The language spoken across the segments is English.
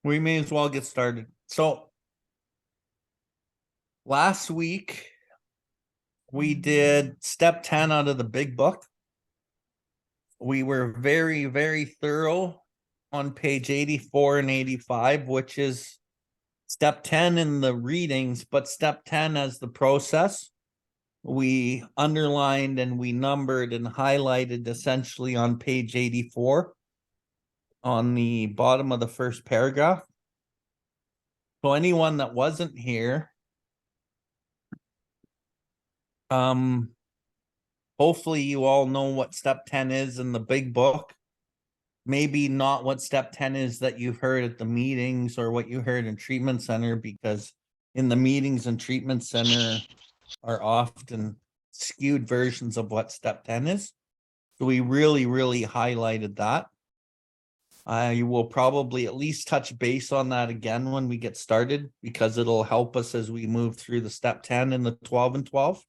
We may as well get started. So last week we did step 10 out of the big book. We were very, very thorough on page 84 and 85, which is step 10 in the readings, but step 10 as the process. We underlined and we numbered and highlighted essentially on page 84 on the bottom of the first paragraph. So anyone that wasn't here, hopefully you all know what step 10 is in the big book. Maybe not what step 10 is that you've heard at the meetings or what you heard in treatment center, because in the meetings and treatment center are often skewed versions of what step 10 is. So we really, really highlighted that. I will probably at least touch base on that again when we get started, because it'll help us as we move through the step 10 and the 12 and 12,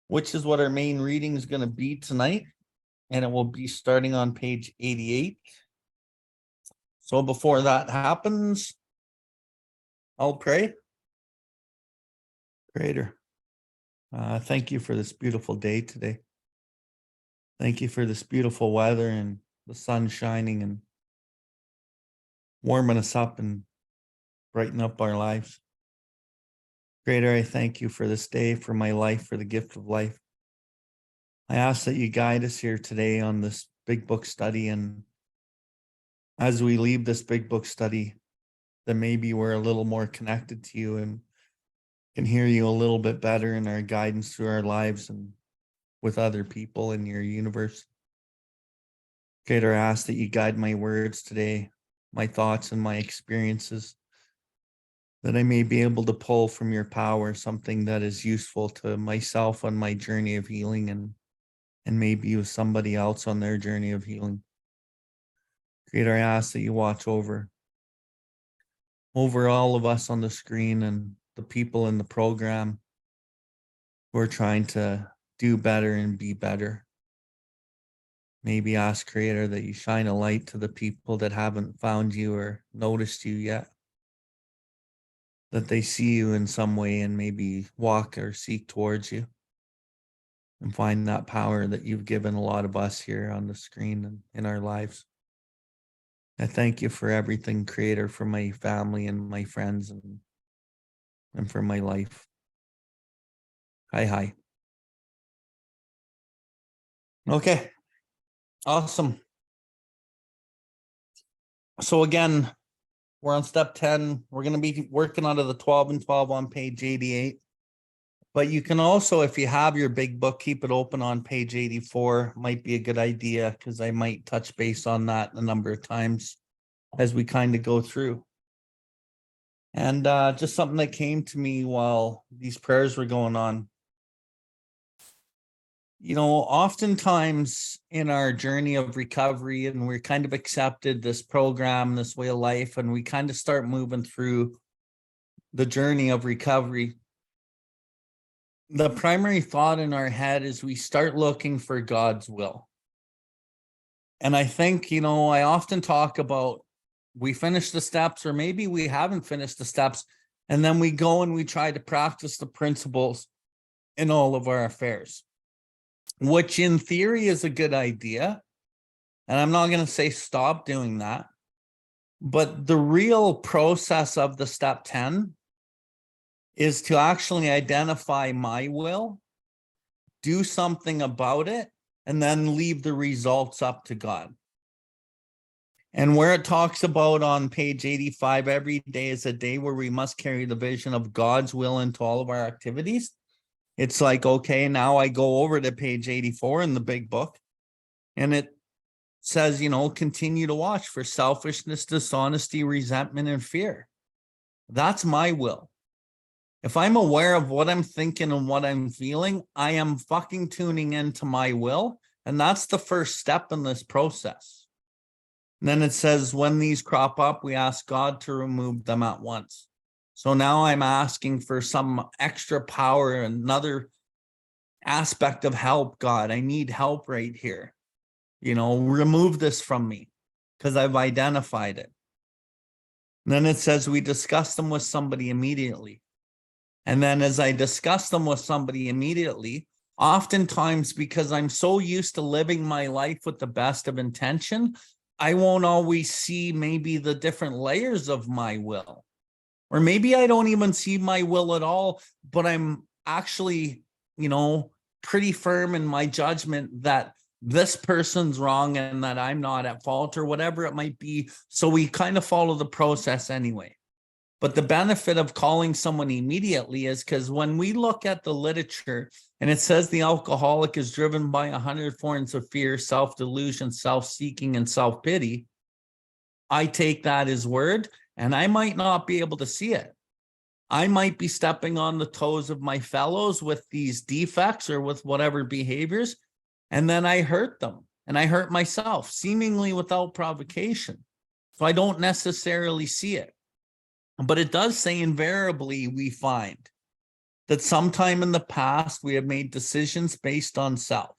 which is what our main reading is going to be tonight. And it will be starting on page 88. So before that happens, I'll pray. Creator, thank you for this beautiful day today. Thank you for this beautiful weather and the sun shining and warming us up and brighten up our lives. Creator, I thank you for this day, for my life, for the gift of life. I ask that you guide us here today on this big book study. And as we leave this big book study, that maybe we're a little more connected to you and can hear you a little bit better in our guidance through our lives and with other people in your universe. Creator, I ask that you guide my words today, my thoughts and my experiences, that I may be able to pull from your power something that is useful to myself on my journey of healing and maybe with somebody else on their journey of healing. Creator, I ask that you watch over all of us on the screen and the people in the program who are trying to do better and be better. Maybe ask, Creator, that you shine a light to the people that haven't found you or noticed you yet, that they see you in some way and maybe walk or seek towards you and find that power that you've given a lot of us here on the screen and in our lives. I thank you for everything, Creator, for my family and my friends and for my life. Hi. Okay, awesome. So again, we're on step 10. We're going to be working out of the 12 and 12 on page 88. But you can also, if you have your big book, keep it open on page 84. Might be a good idea, because I might touch base on that a number of times as we kind of go through. And just something that came to me while these prayers were going on. You know, oftentimes in our journey of recovery, and we're kind of accepted this program, this way of life, and we kind of start moving through the journey of recovery, the primary thought in our head is we start looking for God's will. And I think, you know, I often talk about we finish the steps, or maybe we haven't finished the steps, and then we go and we try to practice the principles in all of our affairs, which in theory is a good idea. And I'm not going to say stop doing that. But the real process of the step 10 is to actually identify my will, do something about it, and then leave the results up to God. And where it talks about on page 85, every day is a day where we must carry the vision of God's will into all of our activities. It's like, okay, now I go over to page 84 in the big book, and it says, you know, continue to watch for selfishness, dishonesty, resentment, and fear. That's my will. If I'm aware of what I'm thinking and what I'm feeling, I am fucking tuning into my will. And that's the first step in this process. And then it says, when these crop up, we ask God to remove them at once. So now I'm asking for some extra power, another aspect of help. God, I need help right here. You know, remove this from me because I've identified it. And then it says we discuss them with somebody immediately. And then as I discuss them with somebody immediately, oftentimes because I'm so used to living my life with the best of intention, I won't always see maybe the different layers of my will. Or maybe I don't even see my will at all, but I'm actually, pretty firm in my judgment that this person's wrong and that I'm not at fault or whatever it might be. So we kind of follow the process anyway. But the benefit of calling someone immediately is because when we look at the literature and it says the alcoholic is driven by 100 forms of fear, self-delusion, self-seeking, and self-pity, I take that as word, and I might not be able to see it. I might be stepping on the toes of my fellows with these defects or with whatever behaviors, and then I hurt them and I hurt myself seemingly without provocation. So I don't necessarily see it. But it does say invariably we find that sometime in the past we have made decisions based on self.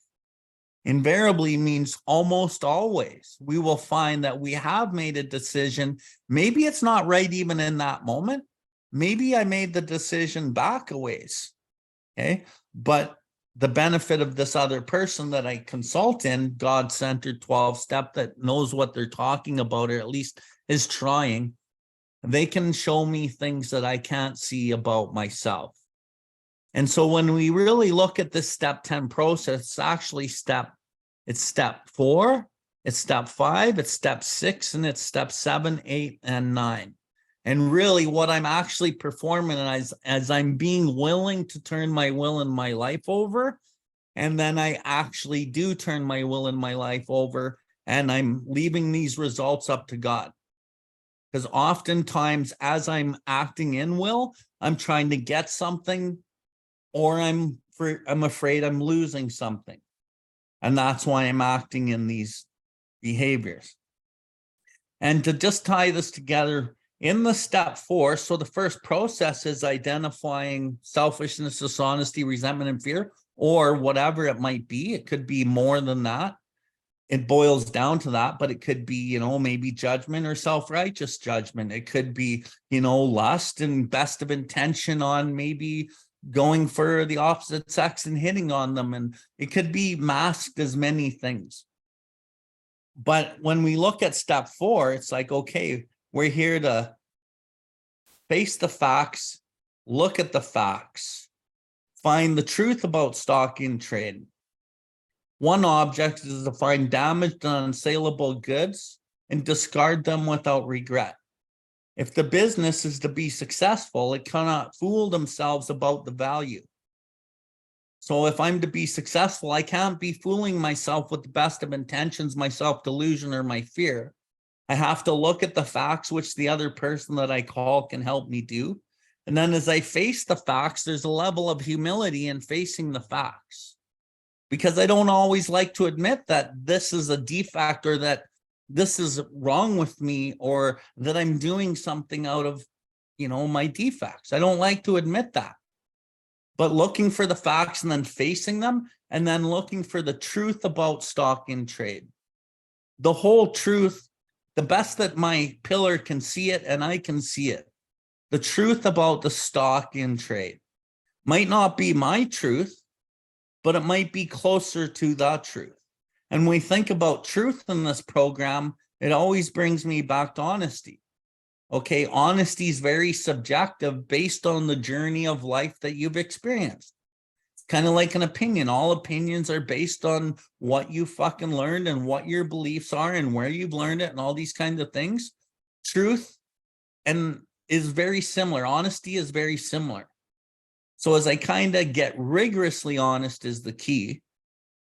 Invariably means almost always we will find that we have made a decision. Maybe it's not right even in that moment. Maybe I made the decision back a ways. Okay. But the benefit of this other person that I consult in, God-centered 12-step, that knows what they're talking about, or at least is trying, they can show me things that I can't see about myself. And so when we really look at this step 10 process, it's actually it's step 4, it's step 5, it's step 6, and it's step 7, 8, and 9. And really what I'm actually performing as I'm being willing to turn my will and my life over, and then I actually do turn my will and my life over, and I'm leaving these results up to God. Because oftentimes as I'm acting in will, I'm trying to get something, or I'm afraid I'm losing something. And that's why I'm acting in these behaviors. And to just tie this together, in the step 4, so the first process is identifying selfishness, dishonesty, resentment, and fear, or whatever it might be. It could be more than that. It boils down to that, but it could be, maybe judgment or self-righteous judgment. It could be, lust and best of intention on maybe going for the opposite sex and hitting on them. And it could be masked as many things. But when we look at step 4, it's like, okay, we're here to face the facts, look at the facts, find the truth about stock in trade. One object is to find damaged and unsaleable goods and discard them without regret. If the business is to be successful, it cannot fool themselves about the value. So if I'm to be successful, I can't be fooling myself with the best of intentions, my self-delusion, or my fear. I have to look at the facts, which the other person that I call can help me do. And then as I face the facts, there's a level of humility in facing the facts. Because I don't always like to admit that this is a defect, or that this is wrong with me, or that I'm doing something out of, my defects. I don't like to admit that. But looking for the facts and then facing them, and then looking for the truth about stock in trade. The whole truth, the best that my pillar can see it, and I can see it. The truth about the stock in trade might not be my truth, but it might be closer to the truth. And when we think about truth in this program, it always brings me back to honesty. Okay, honesty is very subjective based on the journey of life that you've experienced. It's kind of like an opinion. All opinions are based on what you fucking learned and what your beliefs are and where you've learned it and all these kinds of things. Truth is very similar. Honesty is very similar. So as I kind of get rigorously honest is the key,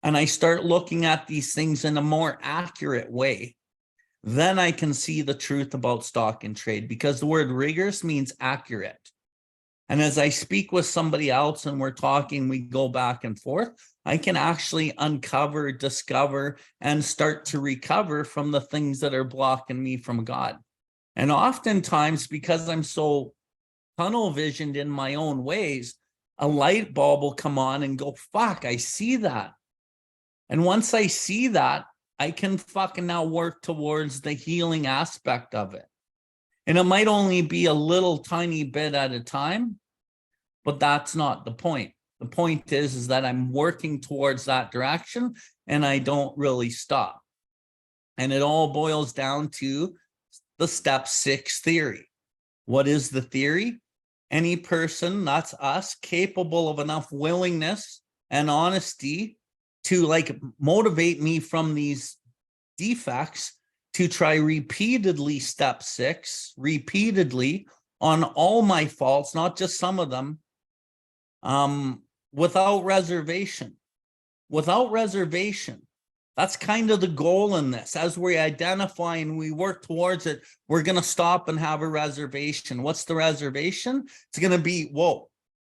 and I start looking at these things in a more accurate way, then I can see the truth about stock in trade, because the word rigorous means accurate. And as I speak with somebody else and we're talking, we go back and forth, I can actually uncover, discover, and start to recover from the things that are blocking me from God. And oftentimes, because I'm so tunnel visioned in my own ways, a light bulb will come on and go, fuck, I see that. And once I see that, I can fucking now work towards the healing aspect of it. And it might only be a little tiny bit at a time, but that's not the point. The point is that I'm working towards that direction and I don't really stop. And it all boils down to the step 6 theory. What is the theory? Any person, that's us, capable of enough willingness and honesty to like motivate me from these defects to try repeatedly step 6, repeatedly on all my faults, not just some of them, without reservation. Without reservation. That's kind of the goal in this. As we identify and we work towards it, we're going to stop and have a reservation. What's the reservation? It's going to be, whoa,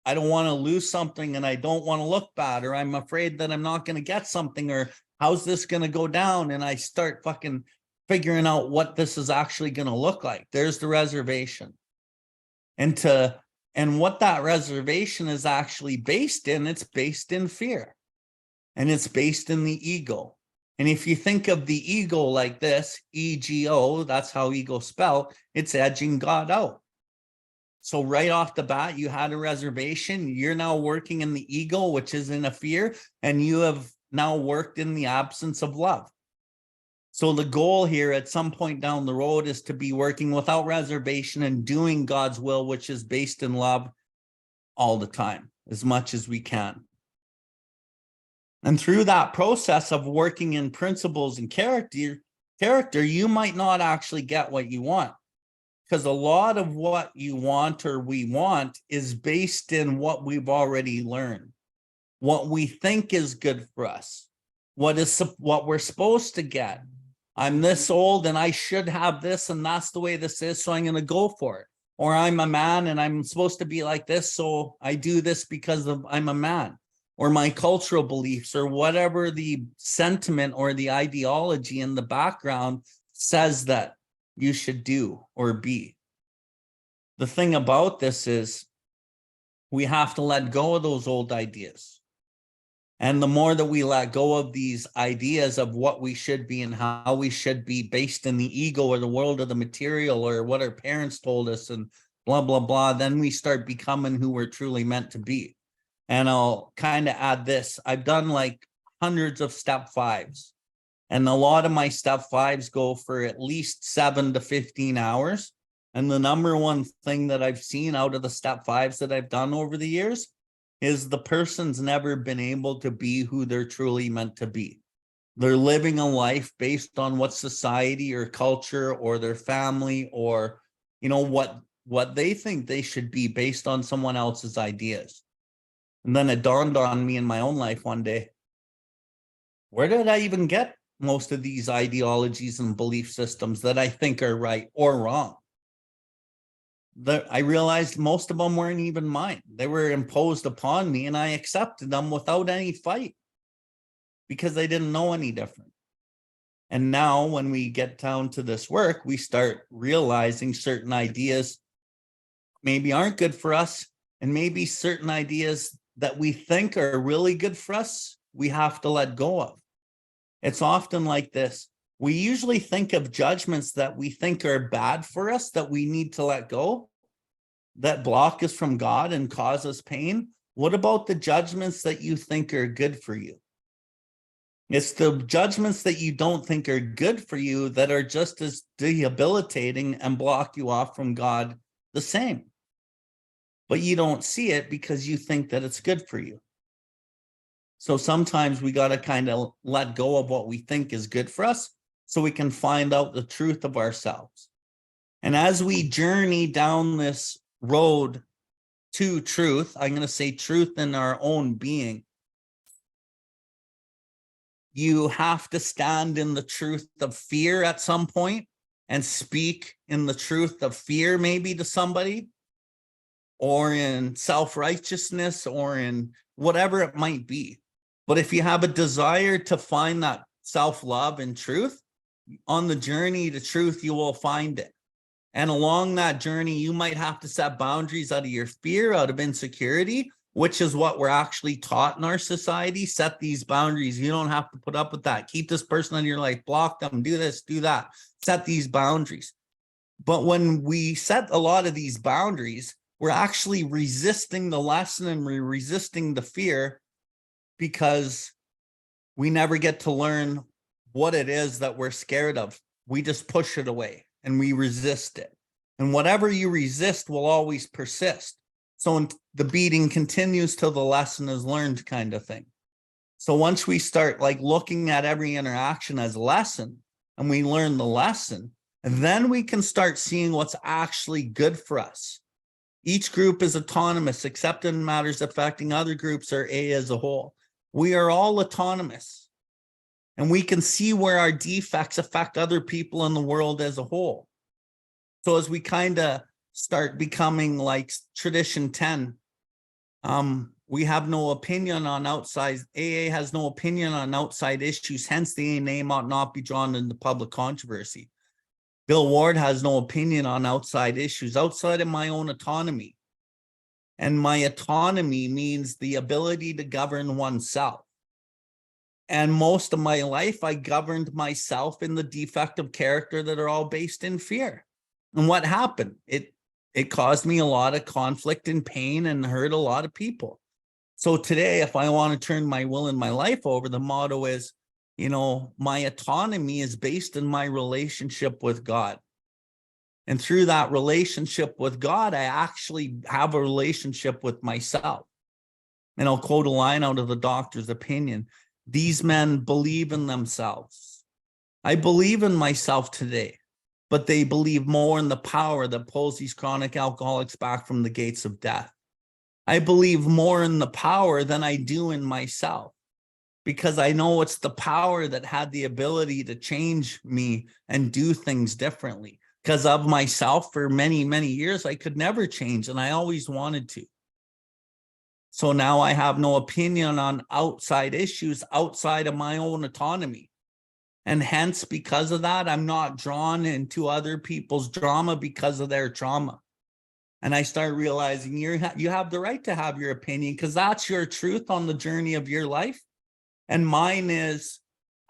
I don't want to lose something and I don't want to look bad, or I'm afraid that I'm not going to get something, or how's this going to go down? And I start fucking figuring out what this is actually going to look like. There's the reservation. And what that reservation is actually based in, it's based in fear. And it's based in the ego. And if you think of the ego like this, ego, that's how ego spell, it's edging God out. So right off the bat, you had a reservation. You're now working in the ego, which is in a fear, and you have now worked in the absence of love. So the goal here at some point down the road is to be working without reservation and doing God's will, which is based in love all the time, as much as we can. And through that process of working in principles and character, you might not actually get what you want, because a lot of what you want or we want is based in what we've already learned, what we think is good for us, what we're supposed to get. I'm this old and I should have this, and that's the way this is, so I'm going to go for it. Or I'm a man and I'm supposed to be like this, so I do this because I'm a man. Or my cultural beliefs, or whatever the sentiment or the ideology in the background says that you should do or be. The thing about this is we have to let go of those old ideas. And the more that we let go of these ideas of what we should be and how we should be based in the ego or the world of the material or what our parents told us and blah, blah, blah, then we start becoming who we're truly meant to be. And I'll kind of add this. I've done like hundreds of step 5s. And a lot of my step 5s go for at least 7 to 15 hours. And the number one thing that I've seen out of the step 5s that I've done over the years is the person's never been able to be who they're truly meant to be. They're living a life based on what society or culture or their family or, you know, what they think they should be based on someone else's ideas. And then it dawned on me in my own life one day, where did I even get most of these ideologies and belief systems that I think are right or wrong? I realized most of them weren't even mine. They were imposed upon me and I accepted them without any fight because I didn't know any different. And now when we get down to this work, we start realizing certain ideas maybe aren't good for us, and maybe certain ideas that we think are really good for us, we have to let go of. It's often like this. We usually think of judgments that we think are bad for us that we need to let go, that block us from God and cause us pain. What about the judgments that you think are good for you? It's the judgments that you don't think are good for you that are just as debilitating and block you off from God the same. But you don't see it because you think that it's good for you. So sometimes we got to kind of let go of what we think is good for us so we can find out the truth of ourselves. And as we journey down this road to truth, I'm going to say truth in our own being, you have to stand in the truth of fear at some point and speak in the truth of fear maybe to somebody, or in self-righteousness, or in whatever it might be. But if you have a desire to find that self-love and truth, on the journey to truth, you will find it. And along that journey, you might have to set boundaries out of your fear, out of insecurity, which is what we're actually taught in our society. Set these boundaries. You don't have to put up with that. Keep this person in your life, block them, do this, do that. Set these boundaries. But when we set a lot of these boundaries, we're actually resisting the lesson and we're resisting the fear because we never get to learn what it is that we're scared of. We just push it away and we resist it. And whatever you resist will always persist. So the beating continues till the lesson is learned, kind of thing. So once we start like looking at every interaction as a lesson and we learn the lesson, and then we can start seeing what's actually good for us. Each group is autonomous, except in matters affecting other groups or A as a whole. We are all autonomous, and we can see where our defects affect other people in the world as a whole. So as we kind of start becoming like tradition 10, we have no opinion on outside, AA has no opinion on outside issues, hence the AA name ought not be drawn into public controversy. Bill Ward has no opinion on outside issues outside of my own autonomy. And my autonomy means the ability to govern oneself. And most of my life, I governed myself in the defective character that are all based in fear. And what happened? It caused me a lot of conflict and pain and hurt a lot of people. So today, if I want to turn my will and my life over, the motto is, you know, my autonomy is based in my relationship with God. And through that relationship with God, I actually have a relationship with myself. And I'll quote a line out of the doctor's opinion. These men believe in themselves. I believe in myself today, but they believe more in the power that pulls these chronic alcoholics back from the gates of death. I believe more in the power than I do in myself, because I know it's the power that had the ability to change me and do things differently. Because of myself for many, many years, I could never change, and I always wanted to. So now I have no opinion on outside issues outside of my own autonomy. And hence, because of that, I'm not drawn into other people's drama because of their trauma. And I start realizing you have the right to have your opinion, because that's your truth on the journey of your life. And mine is,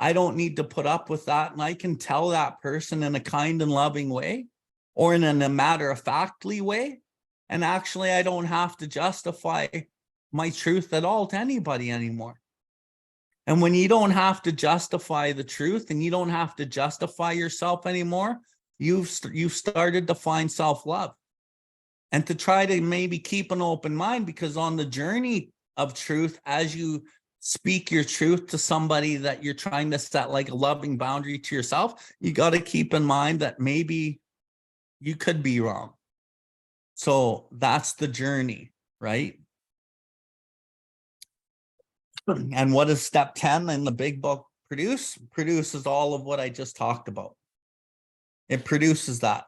I don't need to put up with that. And I can tell that person in a kind and loving way, or in a matter-of-factly way. And actually, I don't have to justify my truth at all to anybody anymore. And when you don't have to justify the truth and you don't have to justify yourself anymore, you've started to find self-love. And to try to maybe keep an open mind, because on the journey of truth, as you speak your truth to somebody that you're trying to set like a loving boundary to yourself, you got to keep in mind that maybe you could be wrong. So that's the journey, right? And what does step 10 in the big book produce? Produces all of what I just talked about. It produces that.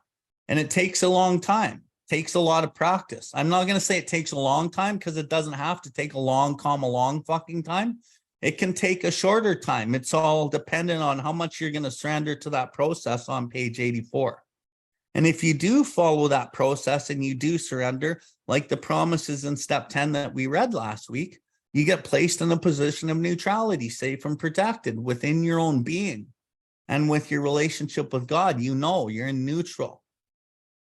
And it takes a long time. Takes a lot of practice. I'm not going to say it takes a long time, because it doesn't have to take a long fucking time. It can take a shorter time. It's all dependent on how much you're going to surrender to that process on page 84. And if you do follow that process and you do surrender, like the promises in step 10 that we read last week, you get placed in a position of neutrality, safe and protected within your own being. And with your relationship with God, you know you're in neutral.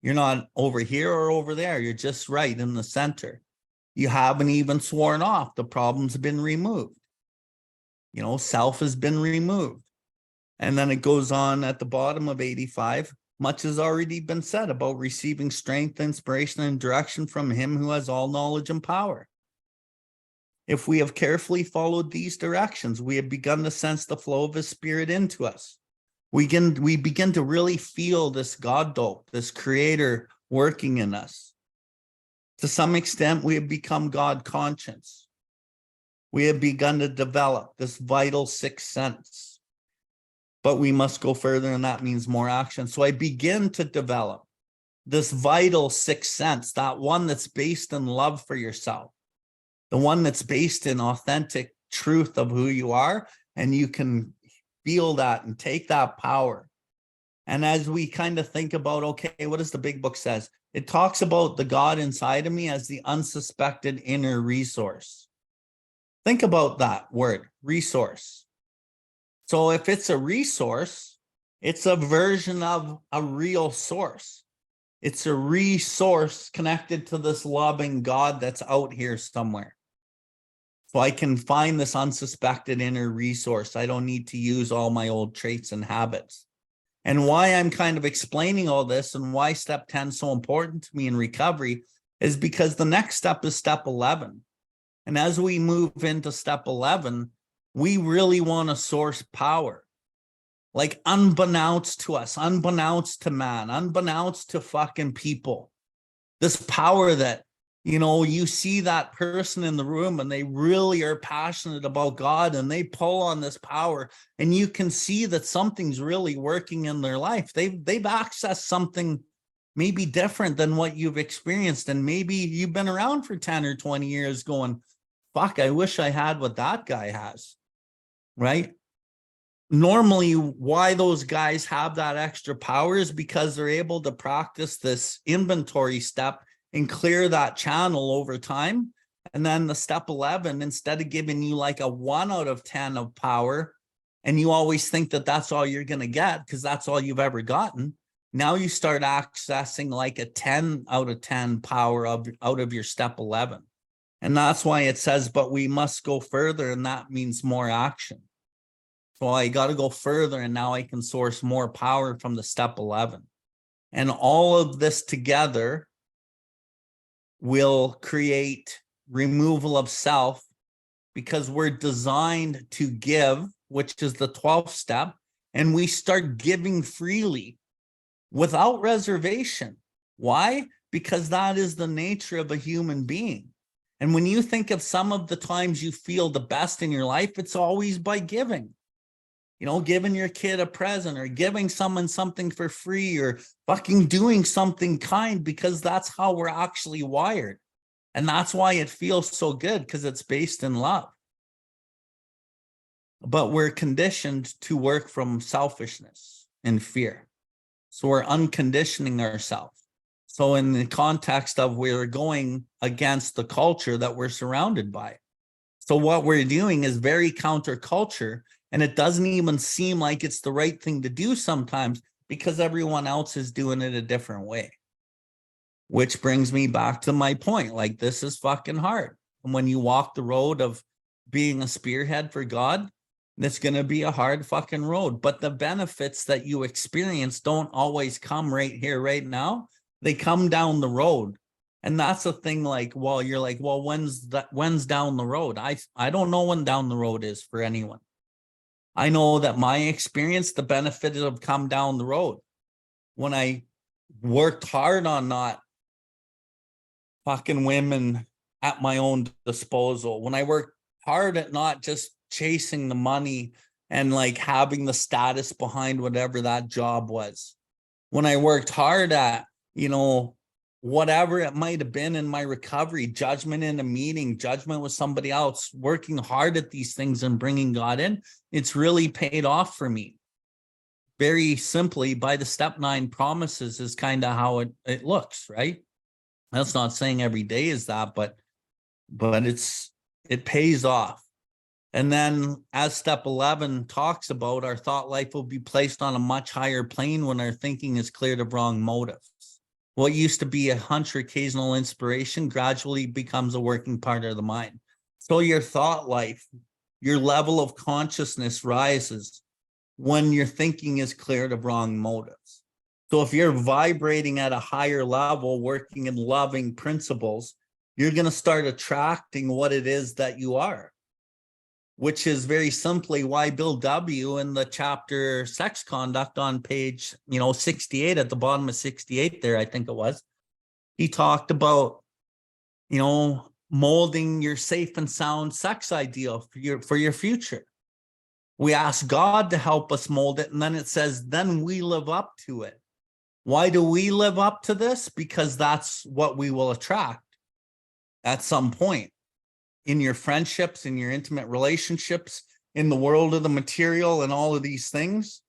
You're not over here or over there. You're just right in the center. You haven't even sworn off. The problem's have been removed. You know, self has been removed. And then it goes on at the bottom of 85. Much has already been said about receiving strength, inspiration, and direction from him who has all knowledge and power. If we have carefully followed these directions, we have begun to sense the flow of his spirit into us. We begin to really feel this God dope, this creator working in us. To some extent, we have become God conscious. We have begun to develop this vital sixth sense. But we must go further, and that means more action. So I begin to develop this vital sixth sense, that one that's based in love for yourself, the one that's based in authentic truth of who you are, and you can feel that and take that power. And as we kind of think about, okay, what does the big book says? It talks about the God inside of me as the unsuspected inner resource. Think about that word, resource. So if it's a resource, It's a version of a real source. It's a resource connected to this loving God that's out here somewhere. So I can find this unsuspected inner resource. I don't need to use all my old traits and habits. And why I'm kind of explaining all this and why step 10 is so important to me in recovery is because the next step is step 11. And as we move into step 11, we really want to source power. Like unbeknownst to us, unbeknownst to man, unbeknownst to fucking people. This power that, you know, you see that person in the room and they really are passionate about God and they pull on this power and you can see that something's really working in their life. They've accessed something maybe different than what you've experienced. And maybe you've been around for 10 or 20 years going, fuck, I wish I had what that guy has, right? Normally, why those guys have that extra power is because they're able to practice this inventory step and clear that channel over time. And then the step 11, instead of giving you like a 1 out of 10 of power, and you always think that that's all you're going to get because that's all you've ever gotten, now you start accessing like a 10 out of 10 power out of your step 11. And that's why it says, but we must go further, and that means more action. So I got to go further, and now I can source more power from the step 11. And all of this together will create removal of self, because we're designed to give, which is the 12th step, and we start giving freely without reservation. Why? Because that is the nature of a human being. And when you think of some of the times you feel the best in your life, it's always by giving. You know, giving your kid a present or giving someone something for free or fucking doing something kind, because that's how we're actually wired. And that's why it feels so good, because it's based in love. But we're conditioned to work from selfishness and fear. So we're unconditioning ourselves. So in the context of we're going against the culture that we're surrounded by. So what we're doing is very counterculture, and it doesn't even seem like it's the right thing to do sometimes because everyone else is doing it a different way. Which brings me back to my point, like this is fucking hard. And when you walk the road of being a spearhead for God, it's going to be a hard fucking road. But the benefits that you experience don't always come right here, right now. They come down the road. And that's the thing, like, well, you're like, well, when's down the road? I don't know when down the road is for anyone. I know that my experience, the benefits have come down the road. When I worked hard on not fucking women at my own disposal, when I worked hard at not just chasing the money and like having the status behind whatever that job was, when I worked hard at, you know, whatever it might have been in my recovery, judgment in a meeting, judgment with somebody else, working hard at these things and bringing God in, it's really paid off for me. Very simply, by the step 9 promises is kind of how it looks, right? That's not saying every day is that, but it pays off. And then as step 11 talks about, our thought life will be placed on a much higher plane when our thinking is cleared of wrong motives. What used to be a hunch or occasional inspiration gradually becomes a working part of the mind. So your thought life, your level of consciousness rises when your thinking is cleared of wrong motives. So if you're vibrating at a higher level, working in loving principles, you're going to start attracting what it is that you are, which is very simply why Bill W. in the chapter Sex Conduct on page, 68, at the bottom of 68 there, I think it was, he talked about, molding your safe and sound sex ideal for your future. We ask God to help us mold it, and then it says, then we live up to it. Why do we live up to this? Because that's what we will attract at some point. In your friendships, in your intimate relationships, in the world of the material and all of these things,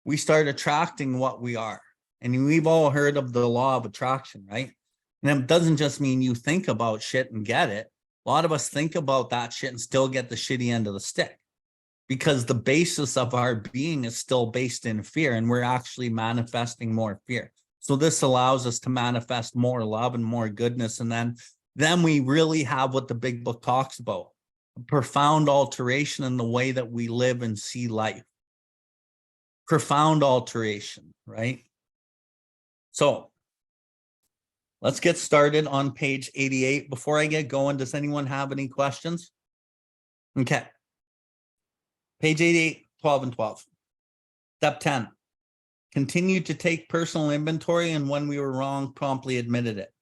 we start attracting what we are. And we've all heard of the law of attraction, right? And it doesn't just mean you think about shit and get it. A lot of us think about that shit and still get the shitty end of the stick. because the basis of our being is still based in fear, and we're actually manifesting more fear. So this allows us to manifest more love and more goodness. And then we really have what the big book talks about, a profound alteration in the way that we live and see life. Profound alteration, right? So let's get started on page 88. Before I get going, does anyone have any questions? Okay. Page 88, 12 and 12. Step 10. Continue to take personal inventory, and when we were wrong, promptly admitted it.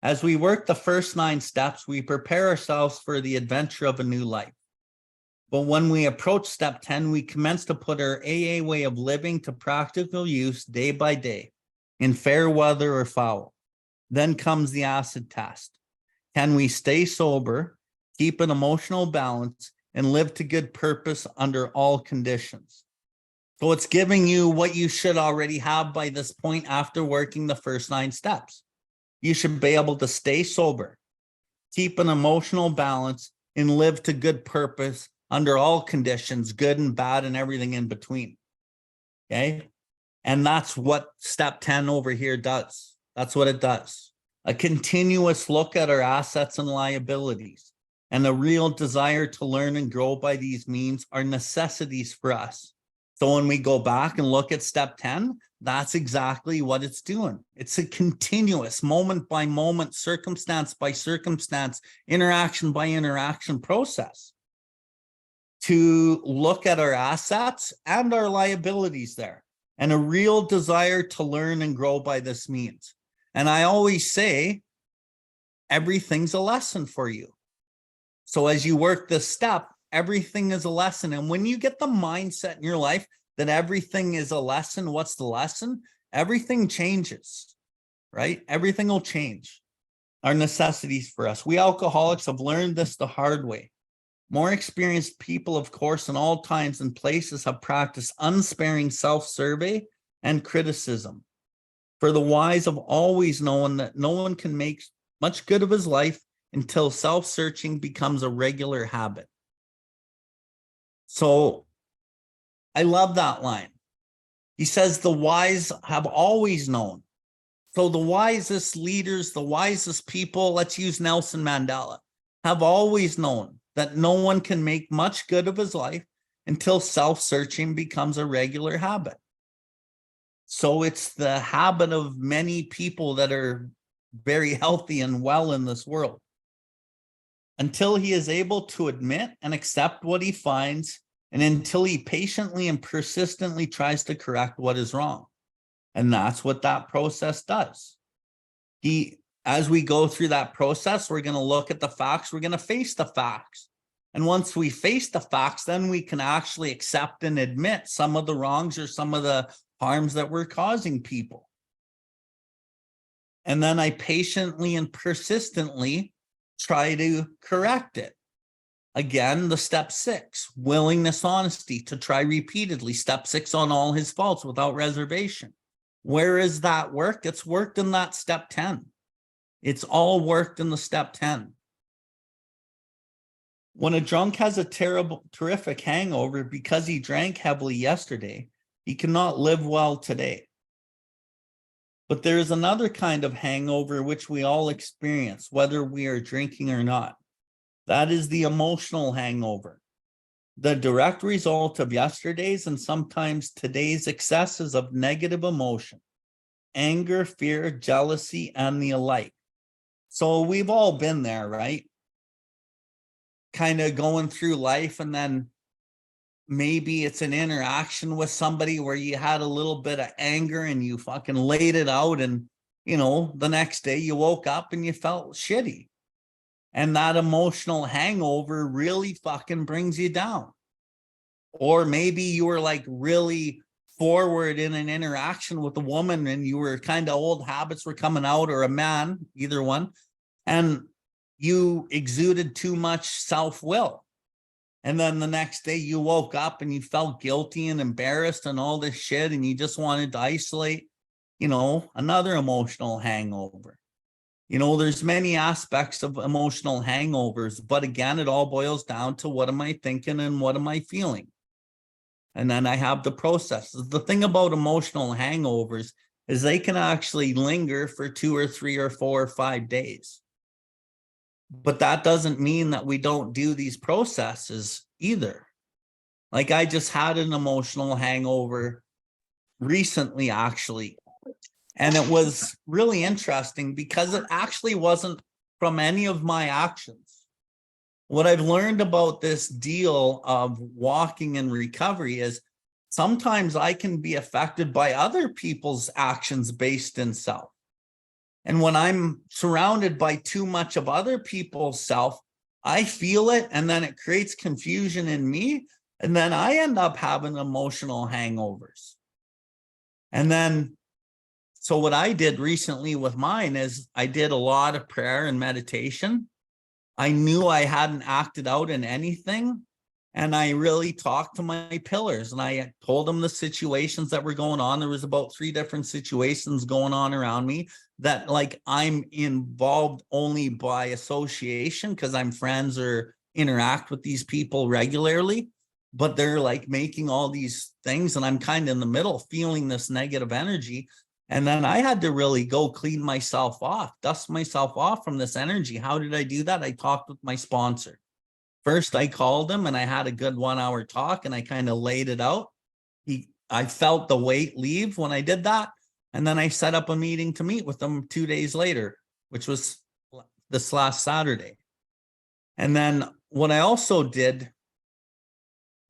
As we work the first 9 steps, we prepare ourselves for the adventure of a new life. But when we approach step 10, we commence to put our AA way of living to practical use day by day, in fair weather or foul. Then comes the acid test. Can we stay sober, keep an emotional balance, and live to good purpose under all conditions? So it's giving you what you should already have by this point after working the first 9 steps. You should be able to stay sober, keep an emotional balance, and live to good purpose under all conditions, good and bad and everything in between. Okay? And that's what step 10 over here does. That's what it does. A continuous look at our assets and liabilities, and a real desire to learn and grow by these means are necessities for us. So when we go back and look at step 10, that's exactly what it's doing. It's a continuous moment by moment, circumstance by circumstance, interaction by interaction process to look at our assets and our liabilities there, and a real desire to learn and grow by this means. And I always say, everything's a lesson for you. So as you work this step, everything is a lesson. And when you get the mindset in your life that everything is a lesson, what's the lesson? Everything changes, right? Everything will change. Our necessities for us. We alcoholics have learned this the hard way. More experienced people, of course, in all times and places have practiced unsparing self-survey and criticism. For the wise have always known that no one can make much good of his life until self-searching becomes a regular habit. So I love that line. He says the wise have always known. So the wisest leaders, the wisest people, let's use Nelson Mandela, have always known that no one can make much good of his life until self-searching becomes a regular habit. So it's the habit of many people that are very healthy and well in this world. Until he is able to admit and accept what he finds, and until he patiently and persistently tries to correct what is wrong. And that's what that process does. As we go through that process, we're going to look at the facts, we're going to face the facts. And once we face the facts, then we can actually accept and admit some of the wrongs or some of the harms that we're causing people. And then I patiently and persistently try to correct it. Again, the step 6, willingness, honesty, to try repeatedly. Step 6, on all his faults without reservation. Where is that work? It's worked in that step 10. It's all worked in the step 10. When a drunk has a terrific hangover because he drank heavily yesterday, he cannot live well today. But there is another kind of hangover which we all experience, whether we are drinking or not. That is the emotional hangover, the direct result of yesterday's and sometimes today's excesses of negative emotion, anger, fear, jealousy, and the alike. So we've all been there, right? Kind of going through life, and then maybe it's an interaction with somebody where you had a little bit of anger and you fucking laid it out, and the next day you woke up and you felt shitty. And that emotional hangover really fucking brings you down. Or maybe you were like really forward in an interaction with a woman and you were kind of old habits were coming out, or a man, either one, and you exuded too much self-will. And then the next day you woke up and you felt guilty and embarrassed and all this shit, and you just wanted to isolate, another emotional hangover. You know, there's many aspects of emotional hangovers, but again, it all boils down to what am I thinking and what am I feeling? And then I have the processes. The thing about emotional hangovers is they can actually linger for 2 or 3 or 4 or 5 days. But that doesn't mean that we don't do these processes either. Like I just had an emotional hangover recently, actually. And it was really interesting because it actually wasn't from any of my actions. What I've learned about this deal of walking in recovery is sometimes I can be affected by other people's actions based in self. And when I'm surrounded by too much of other people's self, I feel it and then it creates confusion in me. And then I end up having emotional hangovers. And then, so what I did recently with mine is I did a lot of prayer and meditation. I knew I hadn't acted out in anything. And I really talked to my pillars and I told them the situations that were going on. There was about 3 different situations going on around me that like I'm involved only by association because I'm friends or interact with these people regularly, but they're like making all these things and I'm kind of in the middle feeling this negative energy. And then I had to really go clean myself off, dust myself off from this energy. How did I do that? I talked with my sponsor. First, I called him and I had a good 1-hour talk and I kind of laid it out. I felt the weight leave when I did that. And then I set up a meeting to meet with him 2 days later, which was this last Saturday. And then what I also did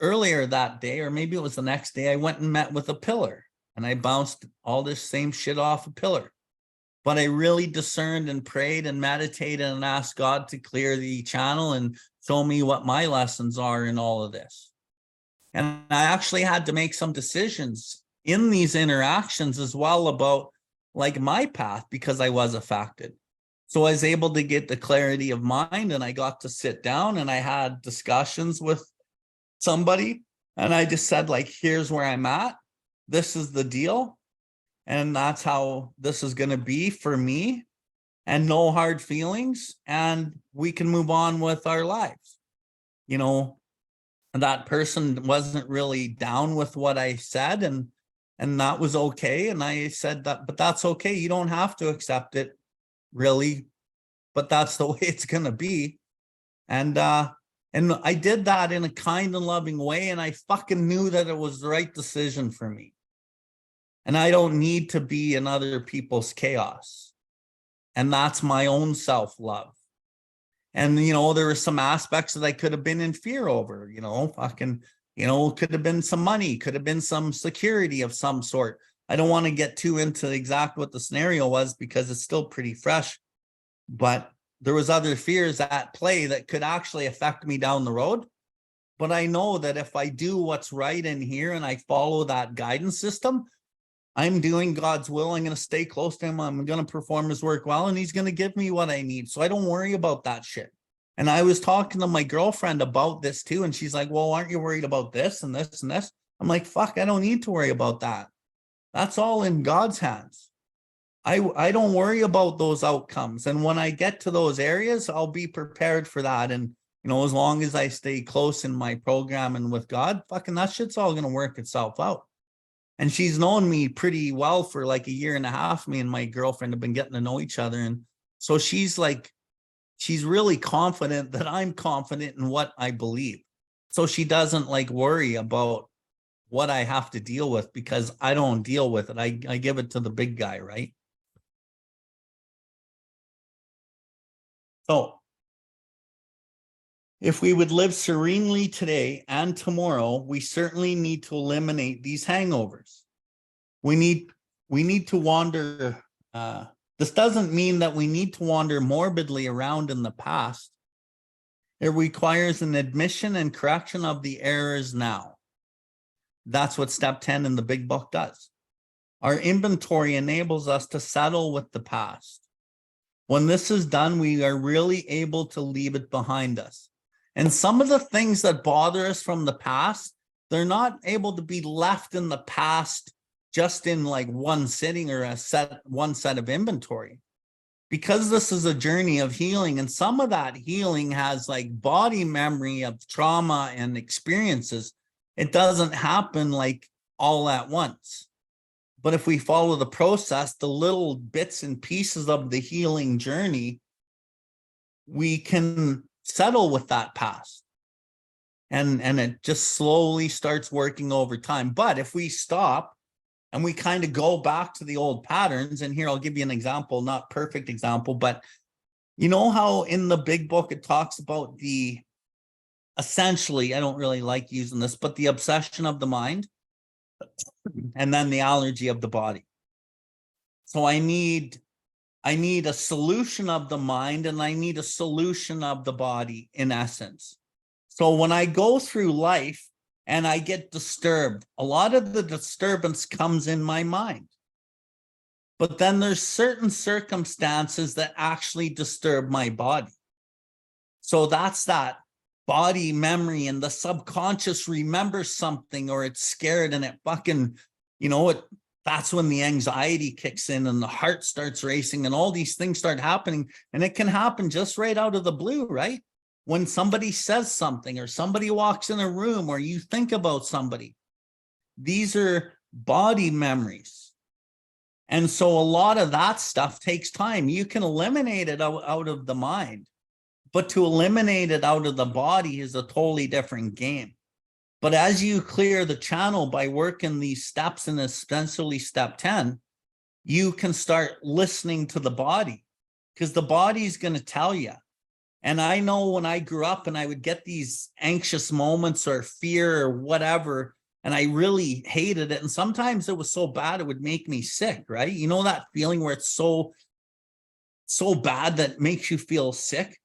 earlier that day, or maybe it was the next day, I went and met with a pillar and I bounced all this same shit off a pillar. But I really discerned and prayed and meditated and asked God to clear the channel and show me what my lessons are in all of this. And I actually had to make some decisions in these interactions as well about like my path because I was affected. So I was able to get the clarity of mind and I got to sit down and I had discussions with somebody and I just said like, here's where I'm at. This is the deal. And that's how this is going to be for me and no hard feelings. And we can move on with our lives. You know, that person wasn't really down with what I said and that was okay. And I said that, but that's okay. You don't have to accept it really, but that's the way it's going to be. And I did that in a kind and loving way. And I fucking knew that it was the right decision for me. And I don't need to be in other people's chaos. And that's my own self-love. And, you know, there were some aspects that I could have been in fear over, you know, fucking, you know, could have been some money, could have been some security of some sort. I don't want to get too into exactly what the scenario was because it's still pretty fresh, but there was other fears at play that could actually affect me down the road. But I know that if I do what's right in here and I follow that guidance system, I'm doing God's will. I'm going to stay close to him. I'm going to perform his work well, and he's going to give me what I need. So I don't worry about that shit. And I was talking to my girlfriend about this too. And she's like, well, aren't you worried about this and this and this? I'm like, fuck, I don't need to worry about that. That's all in God's hands. I don't worry about those outcomes. And when I get to those areas, I'll be prepared for that. And, you know, as long as I stay close in my program and with God, fucking that shit's all going to work itself out. And she's known me pretty well for like a year and a half. Me and my girlfriend have been getting to know each other. And so she's like, she's really confident that I'm confident in what I believe. So she doesn't like worry about what I have to deal with because I don't deal with it. I give it to the big guy, right? So if we would live serenely today and tomorrow, we certainly need to eliminate these hangovers. We need to wander. This doesn't mean that we need to wander morbidly around in the past. It requires an admission and correction of the errors now. That's what step 10 in the big book does. Our inventory enables us to settle with the past. When this is done, we are really able to leave it behind us. And some of the things that bother us from the past, they're not able to be left in the past just in like one sitting or one set of inventory. because this is a journey of healing, and some of that healing has like body memory of trauma and experiences, it doesn't happen like all at once. But if we follow the process, the little bits and pieces of the healing journey, we can settle with that past. And it just slowly starts working over time. But if we stop and we kind of go back to the old patterns, and here I'll give you an example, not perfect example, but you know how in the big book it talks about the, essentially, I don't really like using this, but the obsession of the mind and then the allergy of the body. So I need a solution of the mind and I need a solution of the body in essence. So when I go through life and I get disturbed, a lot of the disturbance comes in my mind. But then there's certain circumstances that actually disturb my body. So that's that body memory, and the subconscious remembers something, or it's scared and it fucking, that's when the anxiety kicks in and the heart starts racing and all these things start happening. And it can happen just right out of the blue, right? When somebody says something or somebody walks in a room or you think about somebody. These are body memories. And so a lot of that stuff takes time. You can eliminate it out of the mind, but to eliminate it out of the body is a totally different game. But as you clear the channel by working these steps, and essentially step 10, you can start listening to the body, because the body's going to tell you. And I know when I grew up and I would get these anxious moments or fear or whatever, and I really hated it. And sometimes it was so bad, it would make me sick, right? You know that feeling where it's so bad that makes you feel sick?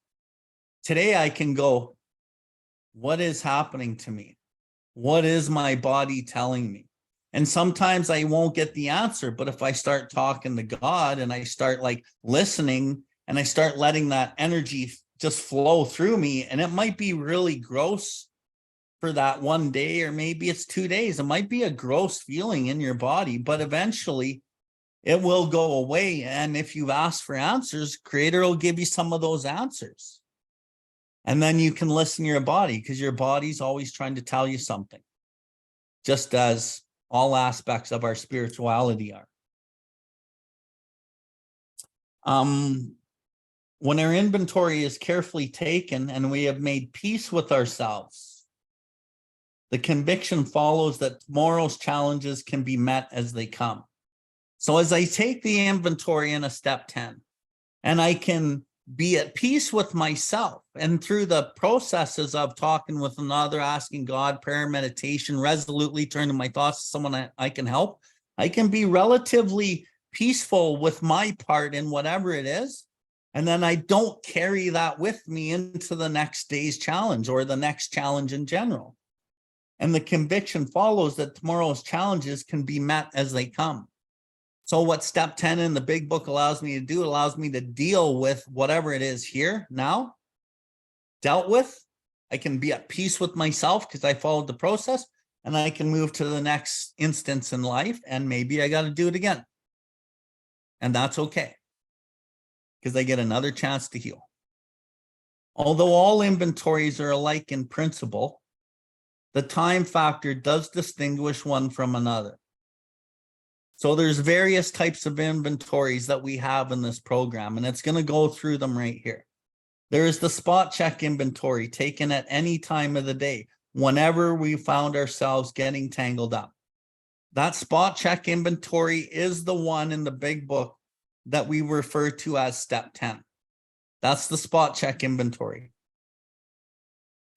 Today I can go, what is happening to me? What is my body telling me? And sometimes I won't get the answer, but if I start talking to God and I start like listening and I start letting that energy just flow through me, and it might be really gross for that one day, or maybe it's 2 days. It might be a gross feeling in your body, but eventually it will go away. And if you've asked for answers, Creator will give you some of those answers. And then you can listen to your body, because your body's always trying to tell you something, just as all aspects of our spirituality are. When our inventory is carefully taken and we have made peace with ourselves, the conviction follows that tomorrow's challenges can be met as they come. So as I take the inventory in a step 10, and I can be at peace with myself, and through the processes of talking with another, asking God, prayer, meditation, resolutely turning my thoughts to someone I can help, I can be relatively peaceful with my part in whatever it is. And then I don't carry that with me into the next day's challenge or the next challenge in general. And the conviction follows that tomorrow's challenges can be met as they come. So what step 10 in the big book allows me to do, allows me to deal with whatever it is here now, dealt with. I can be at peace with myself because I followed the process, and I can move to the next instance in life, and maybe I got to do it again. And that's okay, because I get another chance to heal. Although all inventories are alike in principle, the time factor does distinguish one from another. So there's various types of inventories that we have in this program, and it's going to go through them right here. There is the spot check inventory taken at any time of the day, whenever we found ourselves getting tangled up. That spot check inventory is the one in the big book that we refer to as step 10. That's the spot check inventory.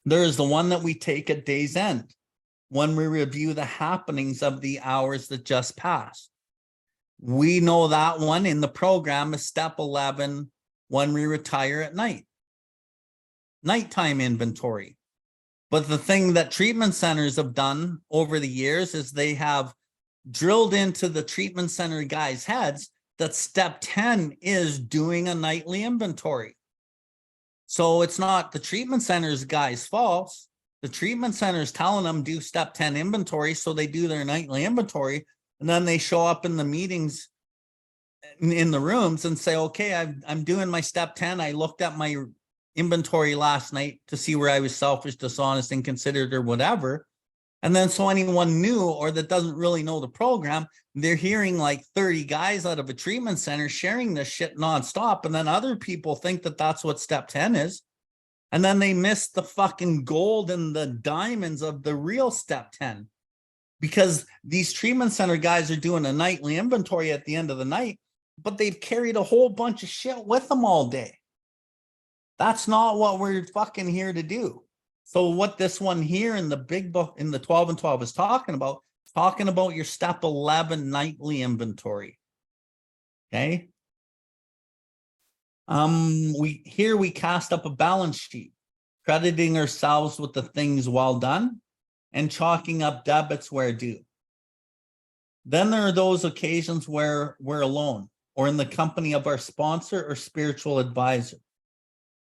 There is the one that we take at day's end, when we review the happenings of the hours that just passed. We know that one in the program is step 11, when we retire at night. Nighttime inventory. But the thing that treatment centers have done over the years is they have drilled into the treatment center guys' heads that step 10 is doing a nightly inventory. So it's not the treatment center's guys' fault. The treatment center is telling them do step 10 inventory, so they do their nightly inventory, and then they show up in the meetings in the rooms and say, okay, I'm doing my step 10. I looked at my inventory last night to see where I was selfish, dishonest, inconsiderate, or whatever. And then so anyone new or that doesn't really know the program, they're hearing like 30 guys out of a treatment center sharing this shit nonstop. And then other people think that that's what step 10 is. And then they miss the fucking gold and the diamonds of the real step 10. Because these treatment center guys are doing a nightly inventory at the end of the night, but they've carried a whole bunch of shit with them all day. That's not what we're fucking here to do. So what this one here in the big book, in the 12 and 12 is talking about your step 11 nightly inventory. Okay. We cast up a balance sheet, crediting ourselves with the things well done and chalking up debits where due. Then there are those occasions where we're alone or in the company of our sponsor or spiritual advisor.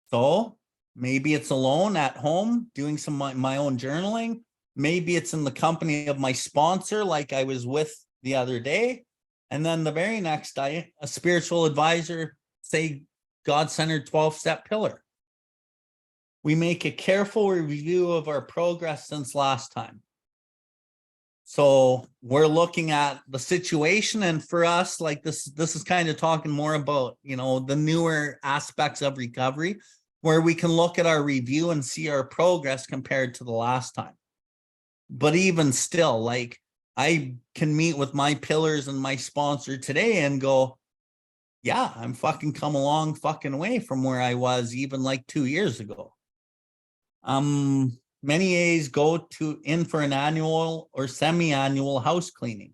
So maybe it's alone at home doing some my own journaling. Maybe it's in the company of my sponsor, like I was with the other day. And then the very next day, a spiritual advisor, say God-centered 12-step pillar. We make a careful review of our progress since last time. So we're looking at the situation, and for us, like this is kind of talking more about, the newer aspects of recovery, where we can look at our review and see our progress compared to the last time. But even still, like I can meet with my pillars and my sponsor today and go, yeah, I'm fucking come a long fucking way from where I was even like 2 years ago. Many A's go in for an annual or semi-annual house cleaning.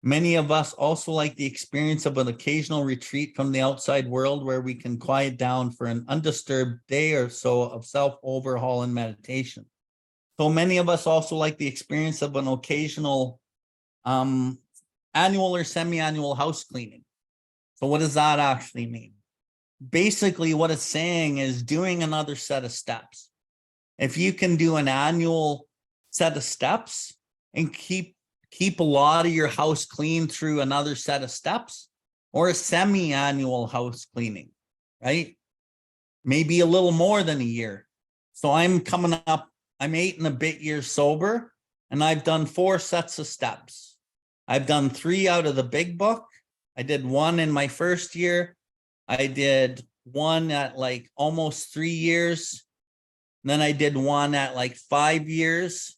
Many of us also like the experience of an occasional retreat from the outside world where we can quiet down for an undisturbed day or so of self-overhaul and meditation. So many of us also like the experience of an occasional annual or semi-annual house cleaning. So what does that actually mean? Basically, what it's saying is doing another set of steps. If you can do an annual set of steps and keep a lot of your house clean through another set of steps, or a semi-annual house cleaning, right? Maybe a little more than a year. So I'm 8 and a bit years sober, and I've done 4 sets of steps. I've done 3 out of the big book. I did 1 in my first year. I did 1 at like almost 3 years. Then I did 1 at like 5 years.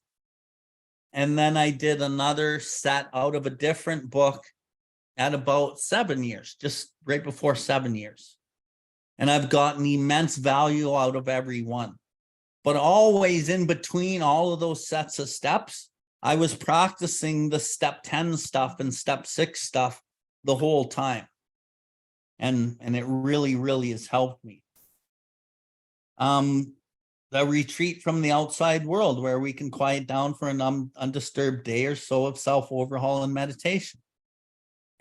And then I did another set out of a different book at about 7 years, just right before 7 years. And I've gotten immense value out of every one. But always in between all of those sets of steps, I was practicing the step 10 stuff and step 6 stuff the whole time. And it really, really has helped me. The retreat from the outside world where we can quiet down for an undisturbed day or so of self-overhaul and meditation.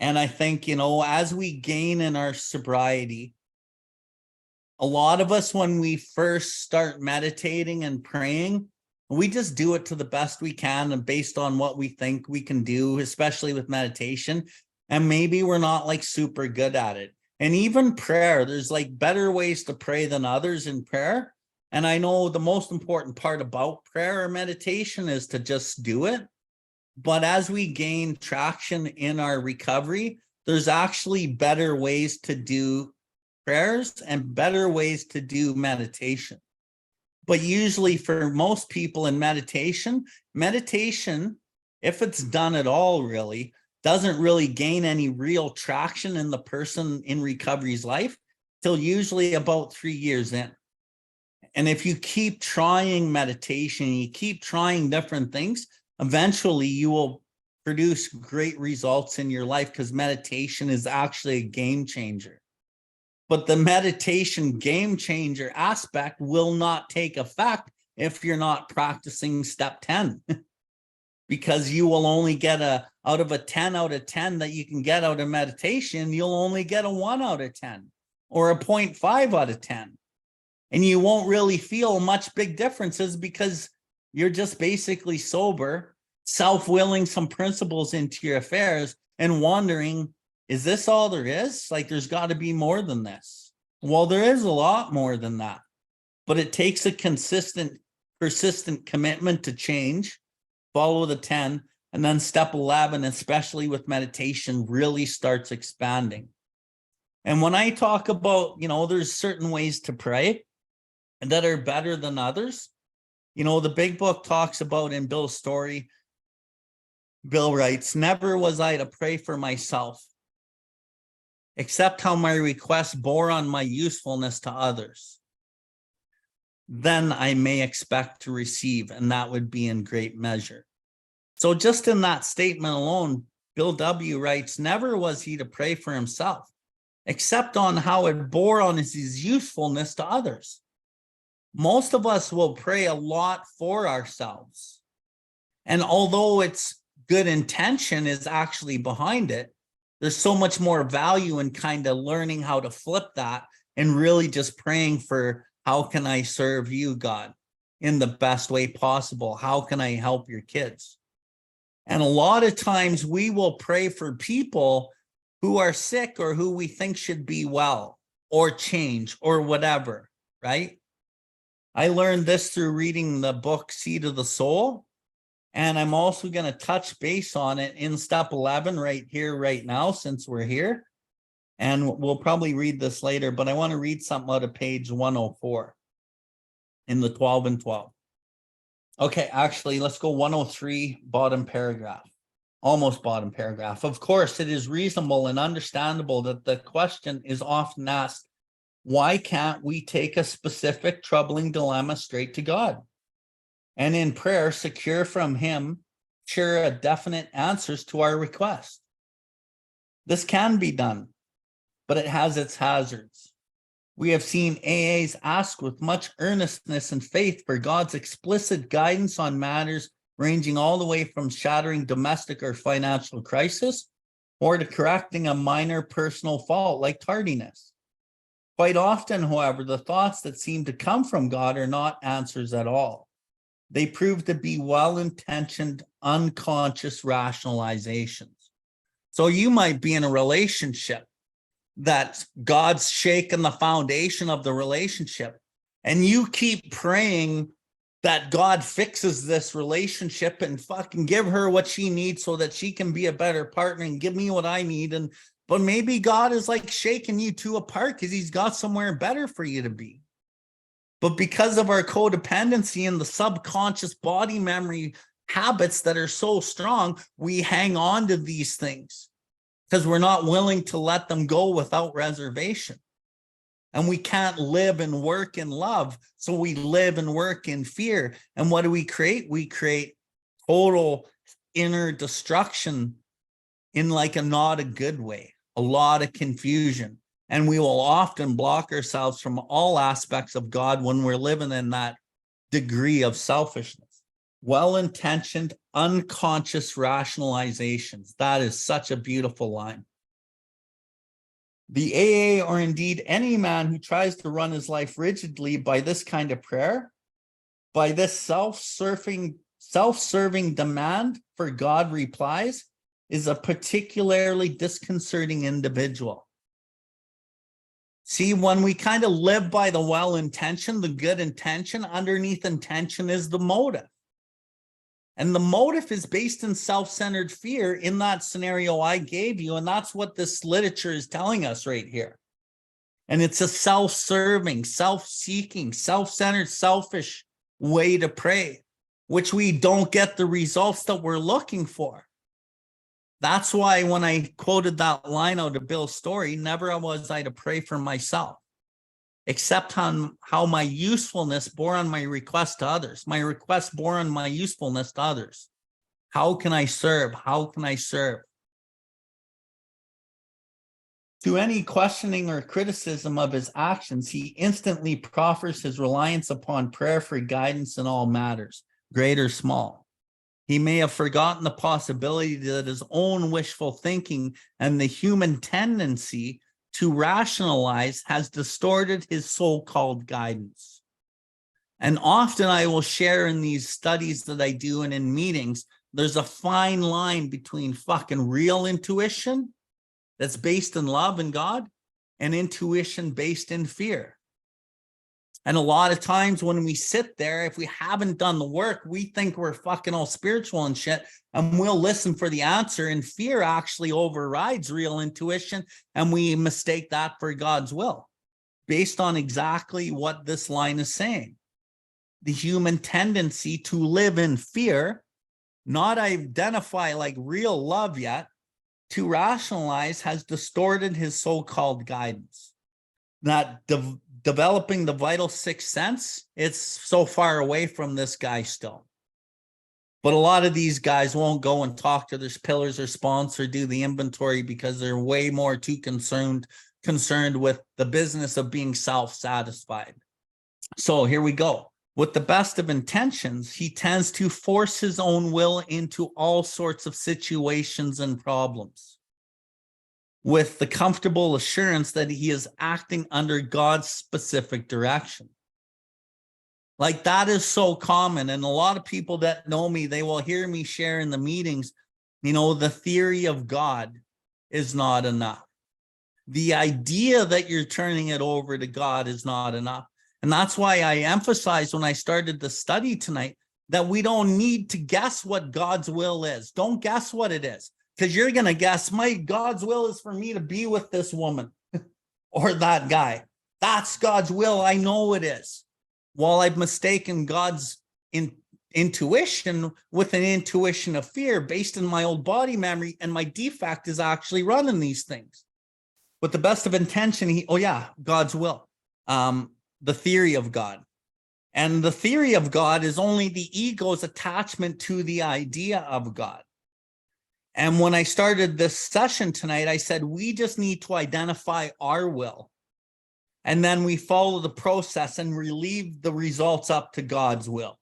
And I think, as we gain in our sobriety, a lot of us, when we first start meditating and praying, we just do it to the best we can and based on what we think we can do, especially with meditation. And maybe we're not like super good at it. And even prayer, there's like better ways to pray than others in prayer. And I know the most important part about prayer or meditation is to just do it. But as we gain traction in our recovery, there's actually better ways to do prayers and better ways to do meditation. But usually for most people in meditation, if it's done at all, really doesn't really gain any real traction in the person in recovery's life till usually about 3 years in. And if you keep trying meditation, you keep trying different things, eventually you will produce great results in your life because meditation is actually a game changer. But the meditation game changer aspect will not take effect if you're not practicing step 10. Because you will only get out of a 10 out of 10 that you can get out of meditation, you'll only get a 1 out of 10 or a 0.5 out of 10. And you won't really feel much big differences because you're just basically sober, self-willing some principles into your affairs and wondering is this all there is? Like, there's got to be more than this. Well, there is a lot more than that, but it takes a consistent, persistent commitment to change, follow the 10, and then step 11, especially with meditation, really starts expanding. And when I talk about, there's certain ways to pray that are better than others. The big book talks about, in Bill's story, Bill writes, never was I to pray for myself, except how my request bore on my usefulness to others. Then I may expect to receive, and that would be in great measure. So just in that statement alone, Bill W. writes, never was he to pray for himself, except on how it bore on his usefulness to others. Most of us will pray a lot for ourselves. And although it's good intention is actually behind it, there's so much more value in kind of learning how to flip that and really just praying for, how can I serve you, God, in the best way possible? How can I help your kids? And a lot of times we will pray for people who are sick or who we think should be well or change or whatever, right? I learned this through reading the book Seed of the Soul. And I'm also going to touch base on it in step 11 right here, right now, since we're here. And we'll probably read this later, but I want to read something out of page 104 in the 12 and 12. Okay, actually, let's go 103, bottom paragraph, almost bottom paragraph. Of course, it is reasonable and understandable that the question is often asked, why can't we take a specific troubling dilemma straight to God? And in prayer, secure from him, sure definite answers to our request. This can be done, but it has its hazards. We have seen AAs ask with much earnestness and faith for God's explicit guidance on matters ranging all the way from shattering domestic or financial crisis or to correcting a minor personal fault like tardiness. Quite often, however, the thoughts that seem to come from God are not answers at all. They prove to be well-intentioned, unconscious rationalizations. So you might be in a relationship that God's shaken the foundation of the relationship, and you keep praying that God fixes this relationship and fucking give her what she needs so that she can be a better partner and give me what I need. But maybe God is like shaking you two apart because he's got somewhere better for you to be. But because of our codependency and the subconscious body memory habits that are so strong, we hang on to these things because we're not willing to let them go without reservation. And we can't live and work in love, so we live and work in fear. And what do we create? We create total inner destruction in like a not a good way, a lot of confusion. And we will often block ourselves from all aspects of God when we're living in that degree of selfishness. Well-intentioned, unconscious rationalizations. That is such a beautiful line. The AA, or indeed any man who tries to run his life rigidly by this kind of prayer, by this self-serving demand for God replies, is a particularly disconcerting individual. See, when we kind of live by the well-intention, the good intention, underneath intention is the motive. And the motive is based in self-centered fear in that scenario I gave you. And that's what this literature is telling us right here. And it's a self-serving, self-seeking, self-centered, selfish way to pray, which we don't get the results that we're looking for. That's why when I quoted that line out of Bill's story, never was I to pray for myself, except on how my usefulness bore on my request to others. My request bore on my usefulness to others. How can I serve? How can I serve? To any questioning or criticism of his actions, he instantly proffers his reliance upon prayer for guidance in all matters, great or small. He may have forgotten the possibility that his own wishful thinking and the human tendency to rationalize has distorted his so-called guidance. And often I will share in these studies that I do and in meetings, there's a fine line between fucking real intuition that's based in love and God, and intuition based in fear. And a lot of times when we sit there, if we haven't done the work, we think we're fucking all spiritual and shit, and we'll listen for the answer, and fear actually overrides real intuition, and we mistake that for God's will, based on exactly what this line is saying. The human tendency to live in fear, not identify like real love yet, to rationalize, has distorted his so-called guidance. Not developing the vital sixth sense, it's so far away from this guy still. But a lot of these guys won't go and talk to their pillars or sponsor, do the inventory, because they're way more too concerned with the business of being self-satisfied. So here we go. With the best of intentions, he tends to force his own will into all sorts of situations and problems, with the comfortable assurance that he is acting under God's specific direction. Like, that is so common. And a lot of people that know me, they will hear me share in the meetings, the theory of God is not enough. The idea that you're turning it over to God is not enough. And that's why I emphasized when I started the study tonight that we don't need to guess what God's will is. Don't guess what it is, because you're going to guess, God's will is for me to be with this woman or that guy. That's God's will. I know it is. Well, I've mistaken God's intuition with an intuition of fear based on my old body memory, and my defect is actually running these things. With the best of intention, God's will. The theory of God. And the theory of God is only the ego's attachment to the idea of God. And when I started this session tonight, I said, we just need to identify our will. And then we follow the process and leave the results up to God's will.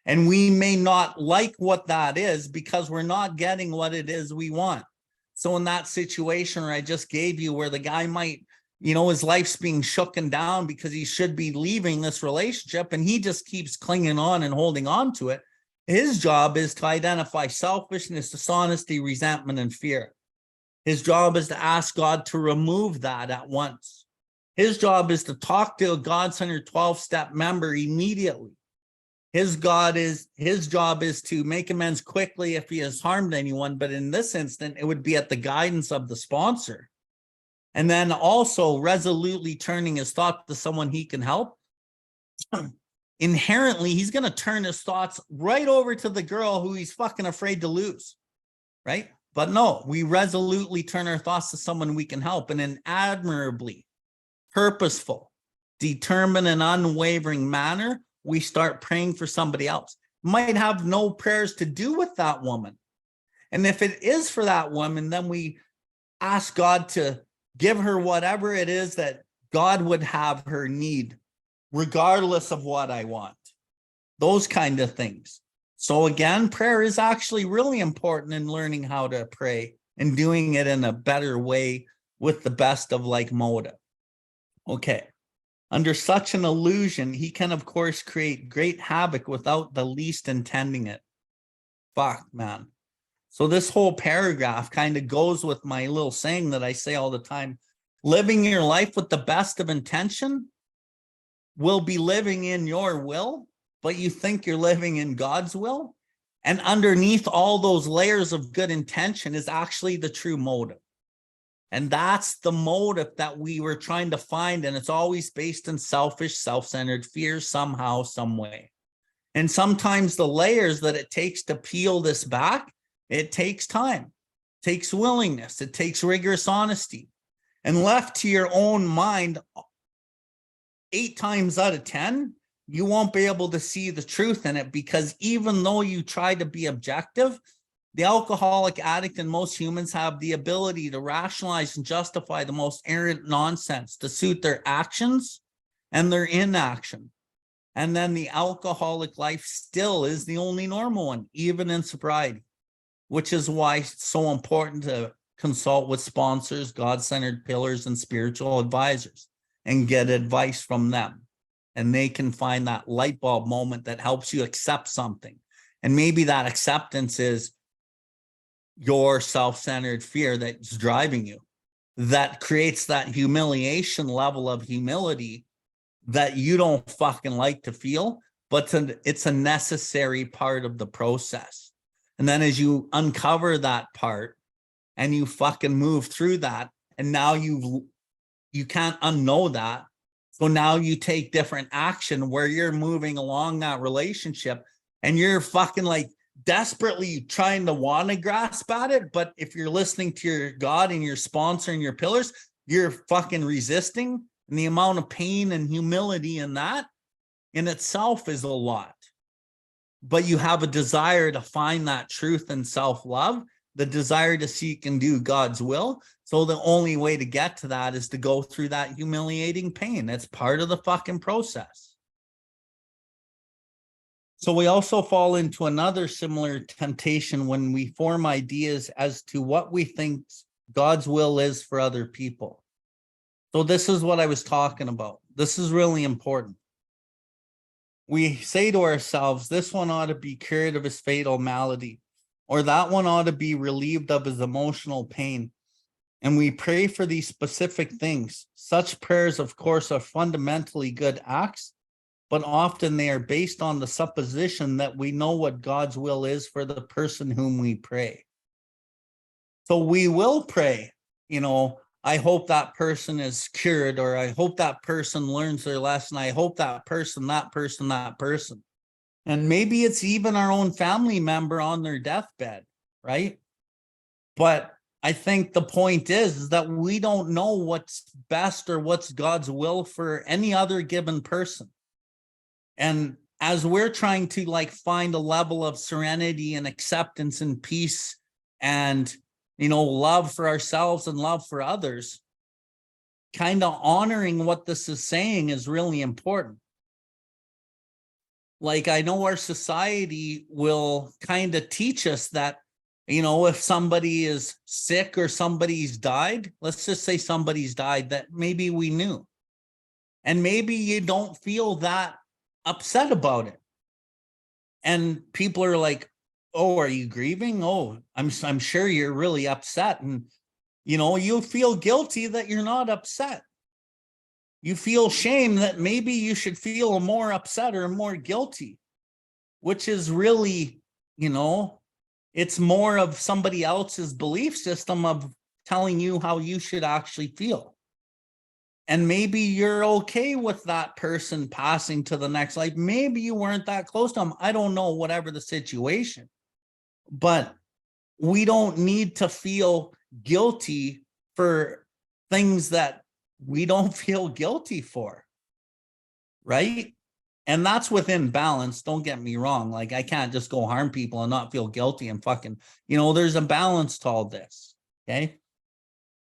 And we may not like what that is because we're not getting what it is we want. So in that situation where I just gave you, where the guy might, his life's being shooken down because he should be leaving this relationship, and he just keeps clinging on and holding on to it. His job is to identify selfishness, dishonesty, resentment, and fear. His job is to ask God to remove that at once. His job is to talk to a God-centered 12-step member immediately. His job is to make amends quickly if he has harmed anyone, but in this instant, it would be at the guidance of the sponsor. And then also resolutely turning his thought to someone he can help. Inherently, he's going to turn his thoughts right over to the girl who he's fucking afraid to lose, right? But no, we resolutely turn our thoughts to someone we can help in an admirably purposeful, determined, and unwavering manner. We start praying for somebody else. Might have no prayers to do with that woman. And if it is for that woman, then we ask God to give her whatever it is that God would have her need, regardless of what I want. Those kind of things. So again, prayer is actually really important in learning how to pray and doing it in a better way with the best of like motive. Okay. Under such an illusion, he can, of course, create great havoc without the least intending it. Fuck, man. So this whole paragraph kind of goes with my little saying that I say all the time. Living your life with the best of intention will be living in your will, but you think you're living in God's will. And underneath all those layers of good intention is actually the true motive. And that's the motive that we were trying to find. And it's always based in selfish, self-centered fear somehow, some way. And sometimes the layers that it takes to peel this back, it takes time, it takes willingness, it takes rigorous honesty. And left to your own mind, 8 times out of 10, you won't be able to see the truth in it, because even though you try to be objective, the alcoholic, addict, and most humans have the ability to rationalize and justify the most errant nonsense to suit their actions and their inaction. And then the alcoholic life still is the only normal one, even in sobriety, which is why it's so important to consult with sponsors, God-centered pillars, and spiritual advisors and get advice from them. And they can find that light bulb moment that helps you accept something. And maybe that acceptance is your self-centered fear that's driving you. that creates that humiliation level of humility that you don't fucking like to feel, but it's a necessary part of the process. And then as you uncover that part and you fucking move through that, and now you can't unknow that. So now you take different action where you're moving along that relationship and you're fucking like desperately trying to want to grasp at it. But if you're listening to your God and your sponsor and your pillars, you're fucking resisting. And the amount of pain and humility in that in itself is a lot. But you have a desire to find that truth and self-love, the desire to seek and do God's will. So the only way to get to that is to go through that humiliating pain. That's part of the fucking process. So we also fall into another similar temptation when we form ideas as to what we think God's will is for other people. So this is what I was talking about. This is really important. We say to ourselves, this one ought to be cured of his fatal malady, or that one ought to be relieved of his emotional pain. And we pray for these specific things. Such prayers, of course, are fundamentally good acts, but often they are based on the supposition that we know what God's will is for the person whom we pray. So we will pray, I hope that person is cured, or I hope that person learns their lesson. I hope that person, that person, that person. And maybe it's even our own family member on their deathbed, right? But I think the point is that we don't know what's best or what's God's will for any other given person. And as we're trying to find a level of serenity and acceptance and peace and, love for ourselves and love for others, kind of honoring what this is saying is really important. I know our society will kind of teach us that, if somebody is sick or somebody's died, let's just say somebody's died that maybe we knew. And maybe you don't feel that upset about it. And people are like, oh, are you grieving? Oh, I'm sure you're really upset. And, you feel guilty that you're not upset. You feel shame that maybe you should feel more upset or more guilty, which is really, it's more of somebody else's belief system of telling you how you should actually feel. And maybe you're okay with that person passing to the next life. Maybe you weren't that close to them. I don't know, whatever the situation. But we don't need to feel guilty for things that we don't feel guilty for, right? And that's within balance. Don't get me wrong. I can't just go harm people and not feel guilty and fucking, there's a balance to all this, okay?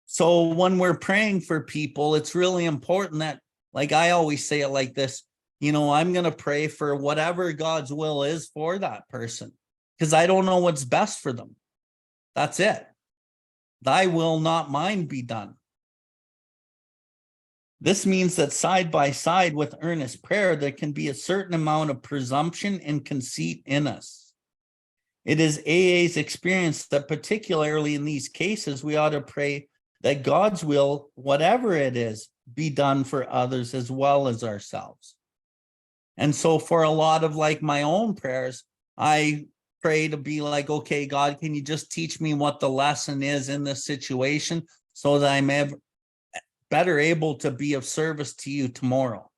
So when we're praying for people, it's really important that, I always say it like this, I'm going to pray for whatever God's will is for that person, because I don't know what's best for them. That's it. Thy will, not mine, be done. This means that side by side with earnest prayer, there can be a certain amount of presumption and conceit in us. It is AA's experience that particularly in these cases, we ought to pray that God's will, whatever it is, be done for others as well as ourselves. And so for a lot of my own prayers, I pray to be okay, God, can you just teach me what the lesson is in this situation so that I'm better able to be of service to you tomorrow.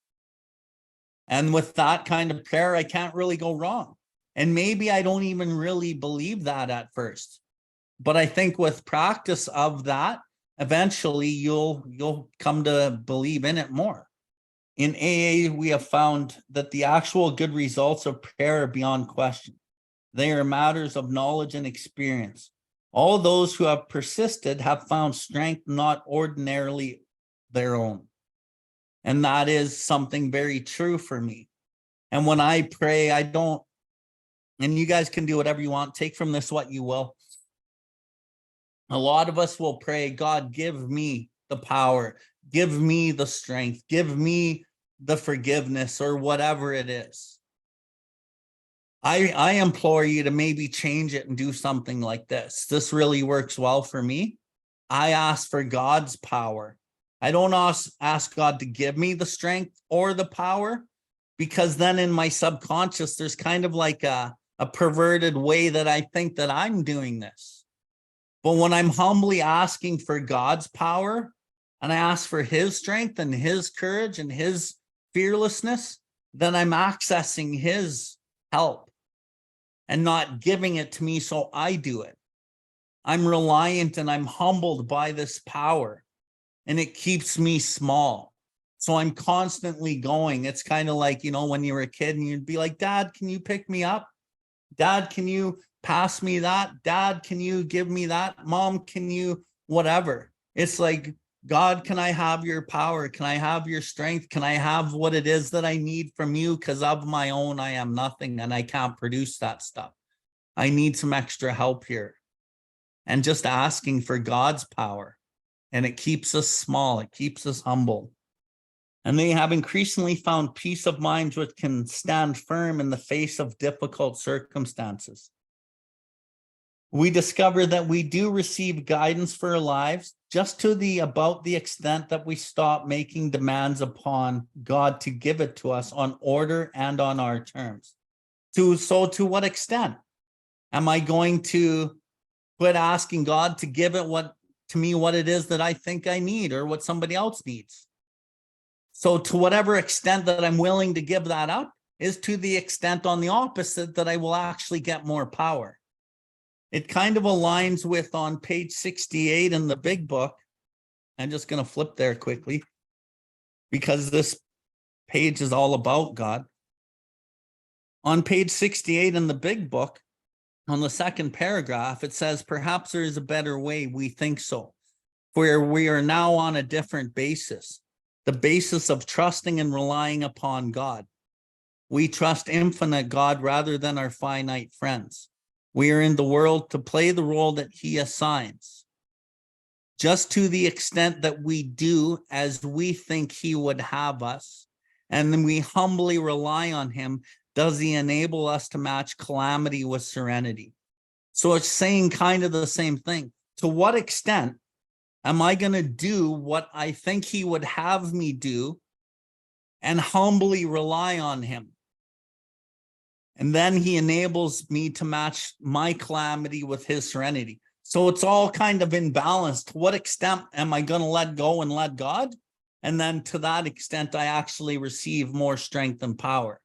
And with that kind of prayer, I can't really go wrong. And maybe I don't even really believe that at first. But I think with practice of that, eventually you'll come to believe in it more. In AA, we have found that the actual good results of prayer are beyond question. They are matters of knowledge and experience. All those who have persisted have found strength not ordinarily their own. And that is something very true for me. And when I pray, I don't, and you guys can do whatever you want, take from this what you will. A lot of us will pray, God, give me the power, give me the strength, give me the forgiveness, or whatever it is. I implore you to maybe change it and do something like this. This really works well for me. I ask for God's power. I don't ask God to give me the strength or the power, because then in my subconscious, there's kind of like a perverted way that I think that I'm doing this. But when I'm humbly asking for God's power, and I ask for his strength and his courage and his fearlessness, then I'm accessing his help and not giving it to me so I do it. I'm reliant and I'm humbled by this power, and it keeps me small. So I'm constantly going. It's kind of like, when you were a kid and you'd be like, Dad, can you pick me up? Dad, can you pass me that? Dad, can you give me that? Mom, can you whatever? It's like, God, can I have your power? Can I have your strength? Can I have what it is that I need from you? Because of my own, I am nothing and I can't produce that stuff. I need some extra help here. And just asking for God's power. And it keeps us small. It keeps us humble. And they have increasingly found peace of mind which can stand firm in the face of difficult circumstances. We discover that we do receive guidance for our lives just about the extent that we stop making demands upon God to give it to us on order and on our terms. So to what extent? Am I going to quit asking God to give it what it is that I think I need or what somebody else needs? So to whatever extent that I'm willing to give that up is to the extent on the opposite that I will actually get more power. It kind of aligns with on page 68 in the big book. I'm just going to flip there quickly because this page is all about God. On page 68 in the big book, on the second paragraph, it says, perhaps there is a better way. We think so, where we are now on a different basis, the basis of trusting and relying upon God. We trust infinite God rather than our finite friends. We are in the world to play the role that he assigns. Just to the extent that we do as we think he would have us, and then we humbly rely on him, does he enable us to match calamity with serenity. So it's saying kind of the same thing. To what extent am I going to do what I think he would have me do and humbly rely on him? And then he enables me to match my calamity with his serenity. So it's all kind of in balance. To what extent am I going to let go and let God? And then to that extent, I actually receive more strength and power.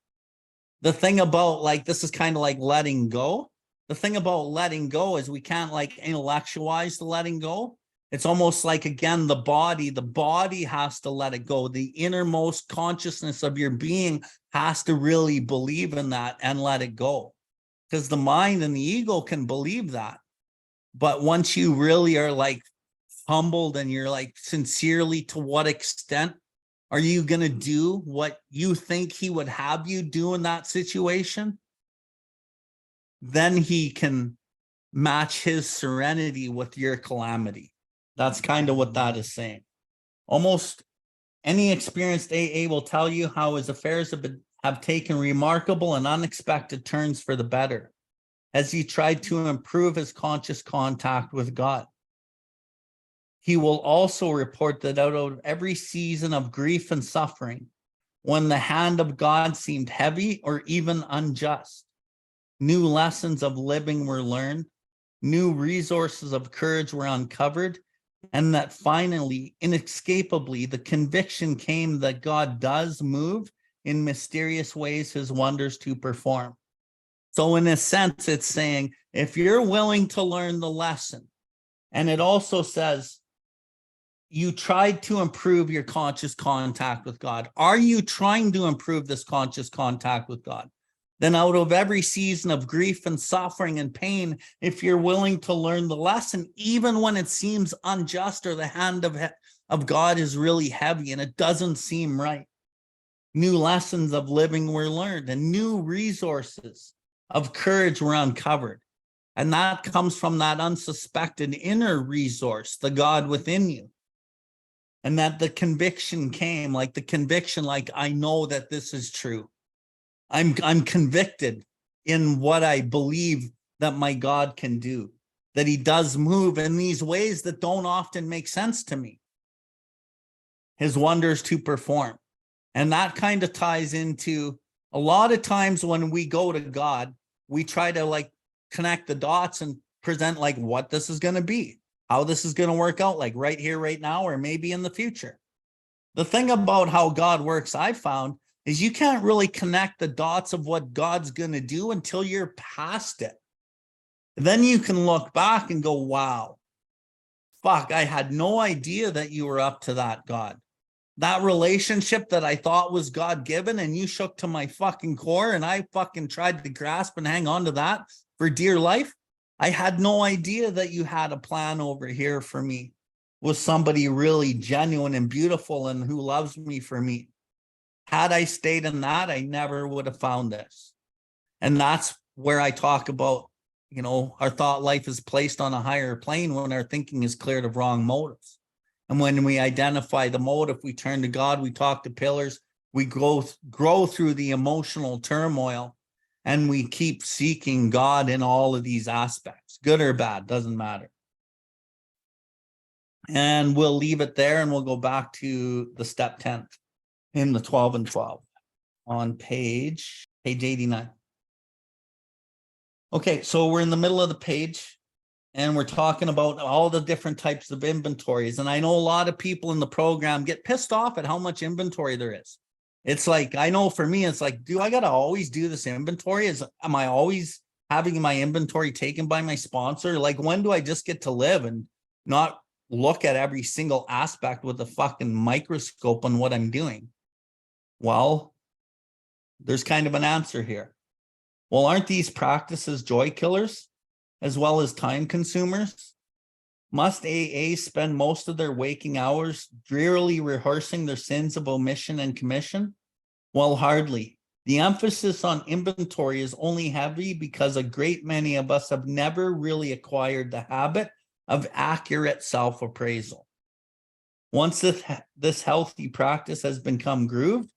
The thing about this is kind of like letting go. The thing about letting go is we can't intellectualize the letting go. It's almost like, again, the body has to let it go. The innermost consciousness of your being has to really believe in that and let it go. Because the mind and the ego can believe that. But once you really are humbled and you're sincerely, to what extent are you going to do what you think he would have you do in that situation? Then he can match his serenity with your calamity. That's kind of what that is saying. Almost any experienced AA will tell you how his affairs have taken remarkable and unexpected turns for the better as he tried to improve his conscious contact with God. He will also report that out of every season of grief and suffering, when the hand of God seemed heavy or even unjust, new lessons of living were learned, new resources of courage were uncovered, and that finally, inescapably, the conviction came that God does move in mysterious ways his wonders to perform. So in a sense, it's saying, if you're willing to learn the lesson, and it also says, you tried to improve your conscious contact with God. Are you trying to improve this conscious contact with God? Then out of every season of grief and suffering and pain, if you're willing to learn the lesson, even when it seems unjust or the hand of God is really heavy and it doesn't seem right, new lessons of living were learned and new resources of courage were uncovered. And that comes from that unsuspected inner resource, the God within you. And that the conviction came, I know that this is true. I'm convicted in what I believe that my God can do. that he does move in these ways that don't often make sense to me. His wonders to perform. And that kind of ties into a lot of times when we go to God, we try to like connect the dots and present like what this is going to be, how this is going to work out, like right here, right now, or maybe in the future. The thing about how God works, I found, is you can't really connect the dots of what God's going to do until you're past it. Then you can look back and go, wow, fuck, I had no idea that you were up to that, God. That relationship that I thought was God-given and you shook to my fucking core and I fucking tried to grasp and hang on to that for dear life. I had no idea that you had a plan over here for me with somebody really genuine and beautiful and who loves me for me. Had I stayed in that, I never would have found this. And that's where I talk about, you know, our thought life is placed on a higher plane when our thinking is cleared of wrong motives. And when we identify the motive, we turn to God, we talk to pillars, we grow through the emotional turmoil, and we keep seeking God in all of these aspects, good or bad, doesn't matter. And we'll leave it there and we'll go back to the step 10 in the 12 and 12 on page 89. Okay, so we're in the middle of the page. And we're talking about all the different types of inventories. And I know a lot of people in the program get pissed off at how much inventory there is. It's like, I know for me, it's like, do I got to always do this inventory? Am I always having my inventory taken by my sponsor? Like, when do I just get to live and not look at every single aspect with a fucking microscope on what I'm doing? Well, there's kind of an answer here. Well, aren't these practices joy killers as well as time consumers? Must AA spend most of their waking hours drearily rehearsing their sins of omission and commission? Well, hardly. The emphasis on inventory is only heavy because a great many of us have never really acquired the habit of accurate self-appraisal. Once this healthy practice has become grooved,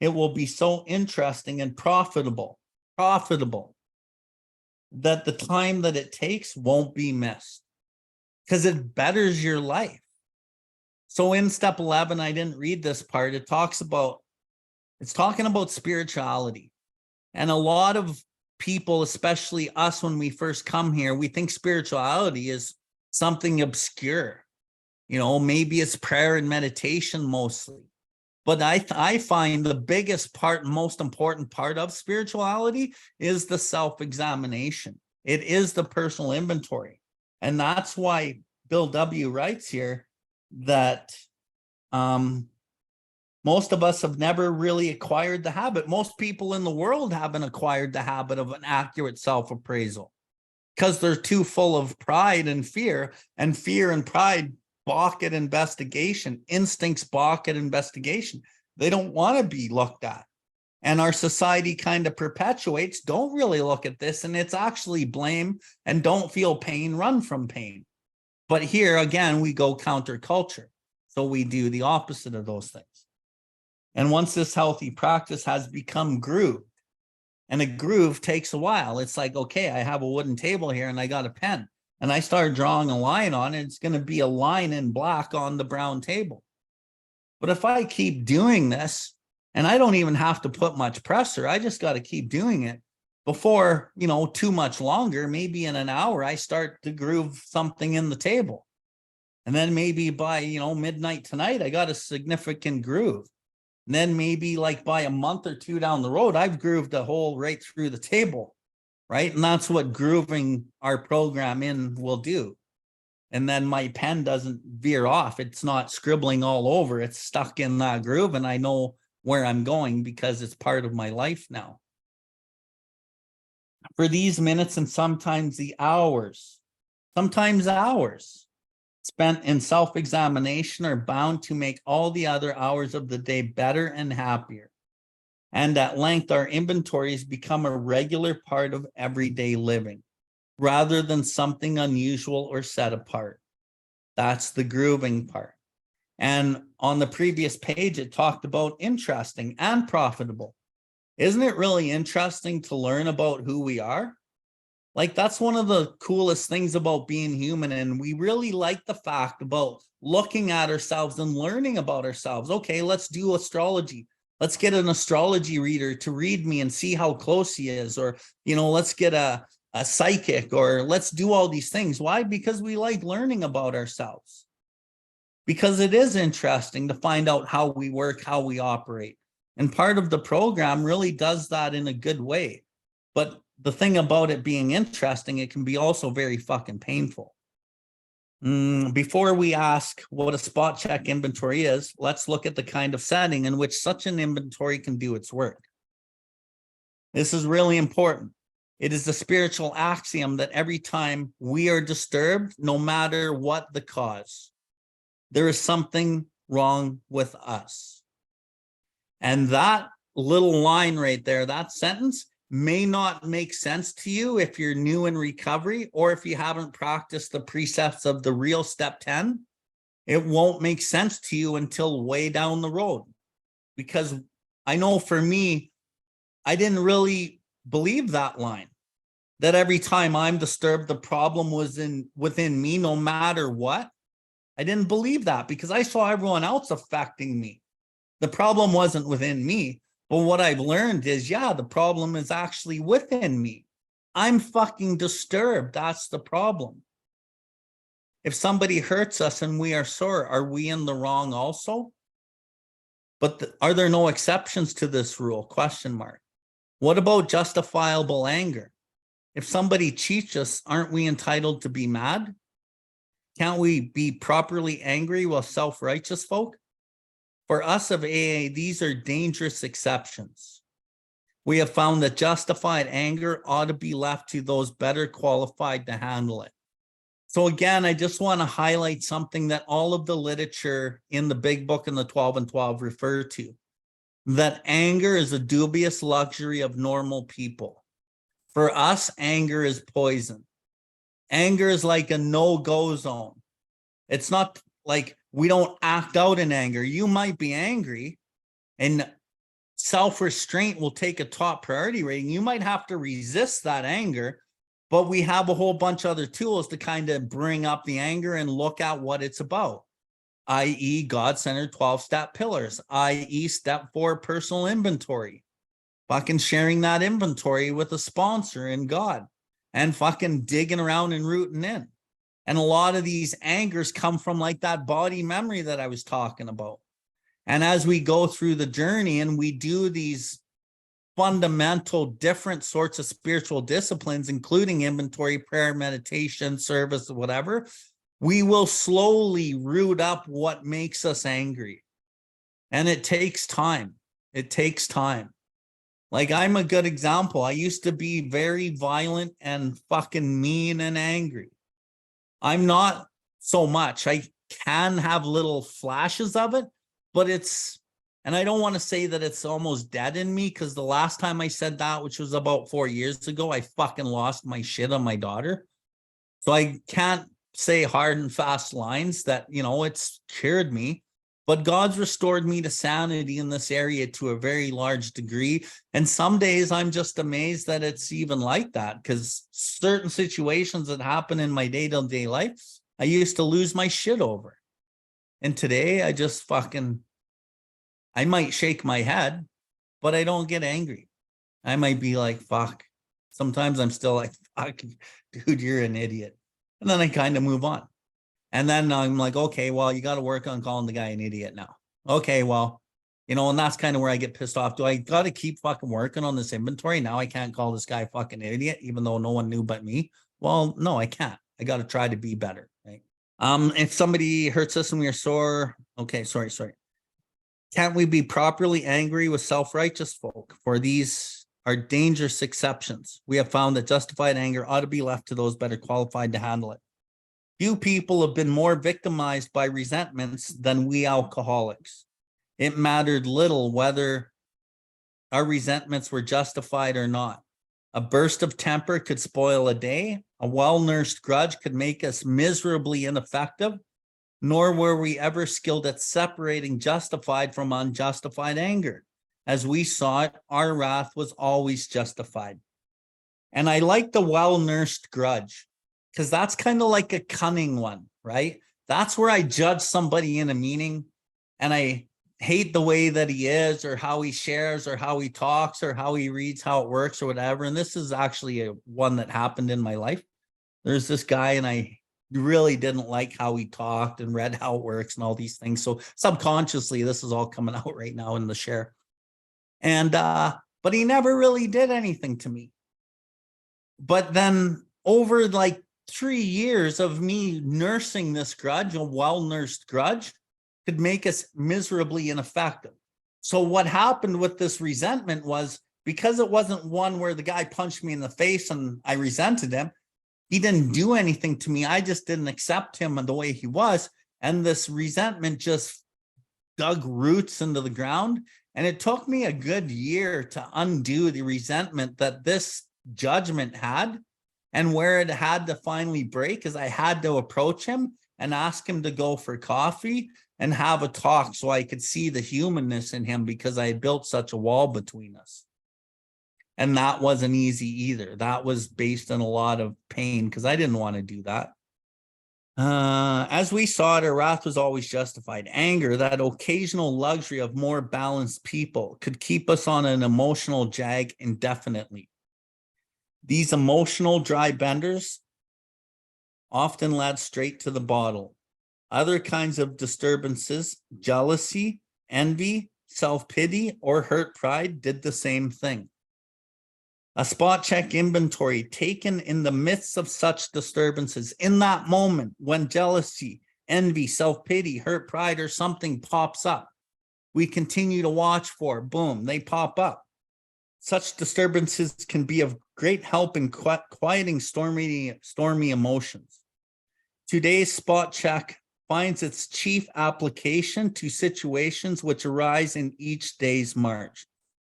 it will be so interesting and profitable that the time that it takes won't be missed because it betters your life. So in step 11, I didn't read this part. It's talking about spirituality. And a lot of people, especially us, when we first come here, we think spirituality is something obscure. You know, maybe it's prayer and meditation mostly. But I find the biggest part, most important part of spirituality is the self-examination. It is the personal inventory. And that's why Bill W. writes here that most of us have never really acquired the habit. Most people in the world haven't acquired the habit of an accurate self-appraisal because they're too full of pride and fear and pride balk at investigation. Instincts balk at investigation. They don't want to be looked at. And our society kind of perpetuates, don't really look at this. And it's actually blame and don't feel pain, run from pain. But here again, we go counterculture. So we do the opposite of those things. And once this healthy practice has become grooved, and a groove takes a while. It's like, okay, I have a wooden table here and I got a pen. And I start drawing a line on it, it's going to be a line in black on the brown table. But if I keep doing this, and I don't even have to put much pressure, I just got to keep doing it before, too much longer, maybe in an hour, I start to groove something in the table. And then maybe by, midnight tonight, I got a significant groove. And then maybe like by a month or two down the road, I've grooved a hole right through the table. Right. And that's what grooving our program in will do. And then my pen doesn't veer off. It's not scribbling all over. It's stuck in that groove. And I know where I'm going because it's part of my life now. For these minutes and sometimes hours spent in self-examination are bound to make all the other hours of the day better and happier. And at length, our inventories become a regular part of everyday living, rather than something unusual or set apart. That's the grooving part. And on the previous page, it talked about interesting and profitable. Isn't it really interesting to learn about who we are? Like, that's one of the coolest things about being human. And we really like the fact about looking at ourselves and learning about ourselves. Okay, let's do astrology. Let's get an astrology reader to read me and see how close he is. Or, let's get a psychic, or let's do all these things. Why? Because we like learning about ourselves. Because it is interesting to find out how we work, how we operate. And part of the program really does that in a good way. But the thing about it being interesting, it can be also very fucking painful. Before we ask what a spot check inventory is, let's look at the kind of setting in which such an inventory can do its work. This is really important. It is a spiritual axiom that every time we are disturbed, no matter what the cause, there is something wrong with us. And that little line right there, that sentence, may not make sense to you if you're new in recovery, or if you haven't practiced the precepts of the real step 10. It won't make sense to you until way down the road. Because I know for me, I didn't really believe that line, that every time I'm disturbed, the problem was within me, no matter what. I didn't believe that because I saw everyone else affecting me. The problem wasn't within me. But what I've learned is, yeah, the problem is actually within me. I'm fucking disturbed. That's the problem. If somebody hurts us and we are sore, are we in the wrong also? But are there no exceptions to this rule? Question mark. What about justifiable anger? If somebody cheats us, aren't we entitled to be mad? Can't we be properly angry while self-righteous folk? For us of AA, these are dangerous exceptions. We have found that justified anger ought to be left to those better qualified to handle it. So again, I just want to highlight something that all of the literature in the Big Book and the 12 and 12 refer to, that anger is a dubious luxury of normal people. For us, anger is poison. Anger is like a no-go zone. It's not like we don't act out in anger. You might be angry and self-restraint will take a top priority rating. You might have to resist that anger, but we have a whole bunch of other tools to kind of bring up the anger and look at what it's about, i.e. God-centered 12-step pillars, i.e. step 4 personal inventory, fucking sharing that inventory with a sponsor and God, and fucking digging around and rooting in. And a lot of these angers come from like that body memory that I was talking about. And as we go through the journey and we do these fundamental different sorts of spiritual disciplines, including inventory, prayer, meditation, service, whatever, we will slowly root up what makes us angry. And it takes time. It takes time. Like, I'm a good example. I used to be very violent and fucking mean and angry. I'm not so much. I can have little flashes of it, but and I don't want to say that it's almost dead in me, because the last time I said that, which was about 4 years ago, I fucking lost my shit on my daughter. So I can't say hard and fast lines that, it's cured me, but God's restored me to sanity in this area to a very large degree. And some days I'm just amazed that it's even like that, because certain situations that happen in my day-to-day life, I used to lose my shit over. And today I just I might shake my head, but I don't get angry. I might be like, fuck. Sometimes I'm still like, fuck, dude, you're an idiot. And then I kind of move on. And then I'm like, okay, well, you got to work on calling the guy an idiot now. Okay, well, and that's kind of where I get pissed off. Do I got to keep fucking working on this inventory? Now I can't call this guy fucking idiot, even though no one knew but me. Well, no, I can't. I got to try to be better, right? If somebody hurts us and we are sore, okay, sorry. Can't we be properly angry with self-righteous folk? For these are dangerous exceptions. We have found that justified anger ought to be left to those better qualified to handle it. Few people have been more victimized by resentments than we alcoholics. It mattered little whether our resentments were justified or not. A burst of temper could spoil a day. A well-nursed grudge could make us miserably ineffective. Nor were we ever skilled at separating justified from unjustified anger. As we saw it, our wrath was always justified. And I like the well-nursed grudge, because that's kind of like a cunning one, right? That's where I judge somebody in a meeting and I hate the way that he is or how he shares or how he talks or how he reads, how it works or whatever. And this is actually one that happened in my life. There's this guy and I really didn't like how he talked and read how it works and all these things. So subconsciously, this is all coming out right now in the share. And, but he never really did anything to me. But then over like 3 years of me nursing this grudge, a well-nursed grudge, could make us miserably ineffective. So what happened with this resentment was, because it wasn't one where the guy punched me in the face and I resented him, he didn't do anything to me. I just didn't accept him the way he was. And this resentment just dug roots into the ground. And it took me a good year to undo the resentment that this judgment had. And where it had to finally break is I had to approach him and ask him to go for coffee and have a talk so I could see the humanness in him, because I had built such a wall between us. And that wasn't easy either. That was based on a lot of pain because I didn't want to do that. As we saw it, our wrath was always justified. Anger, that occasional luxury of more balanced people, could keep us on an emotional jag indefinitely. These emotional dry benders often led straight to the bottle. Other kinds of disturbances, jealousy, envy, self-pity, or hurt pride did the same thing. A spot check inventory taken in the midst of such disturbances, in that moment when jealousy, envy, self-pity, hurt pride, or something pops up, we continue to watch for, boom, they pop up. Such disturbances can be of great help in quieting stormy emotions. Today's spot check finds its chief application to situations which arise in each day's march.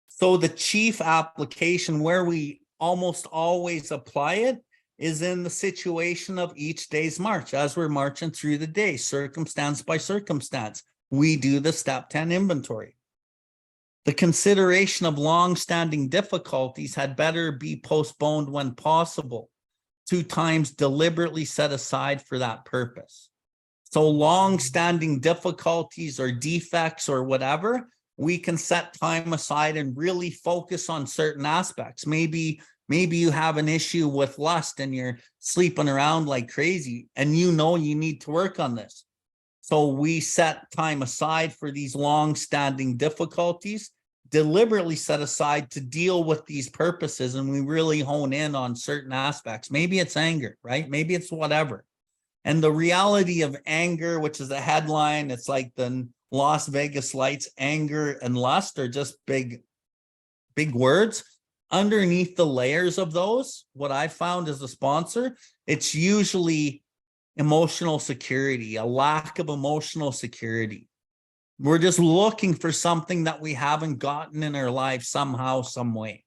So the chief application where we almost always apply it is in the situation of each day's march. As we're marching through the day, circumstance by circumstance, we do the step 10 inventory. The consideration of long-standing difficulties had better be postponed when possible, 2 times deliberately set aside for that purpose. So long-standing difficulties or defects or whatever, we can set time aside and really focus on certain aspects. Maybe you have an issue with lust and you're sleeping around like crazy and you know you need to work on this. So we set time aside for these long-standing difficulties, deliberately set aside to deal with these purposes, and we really hone in on certain aspects. Maybe it's anger, right? Maybe it's whatever. And the reality of anger, which is a headline, it's like the Las Vegas Lights, anger and lust are just big words. Underneath the layers of those, what I found as a sponsor, it's usually emotional security, a lack of emotional security. We're just looking for something that we haven't gotten in our life somehow, some way.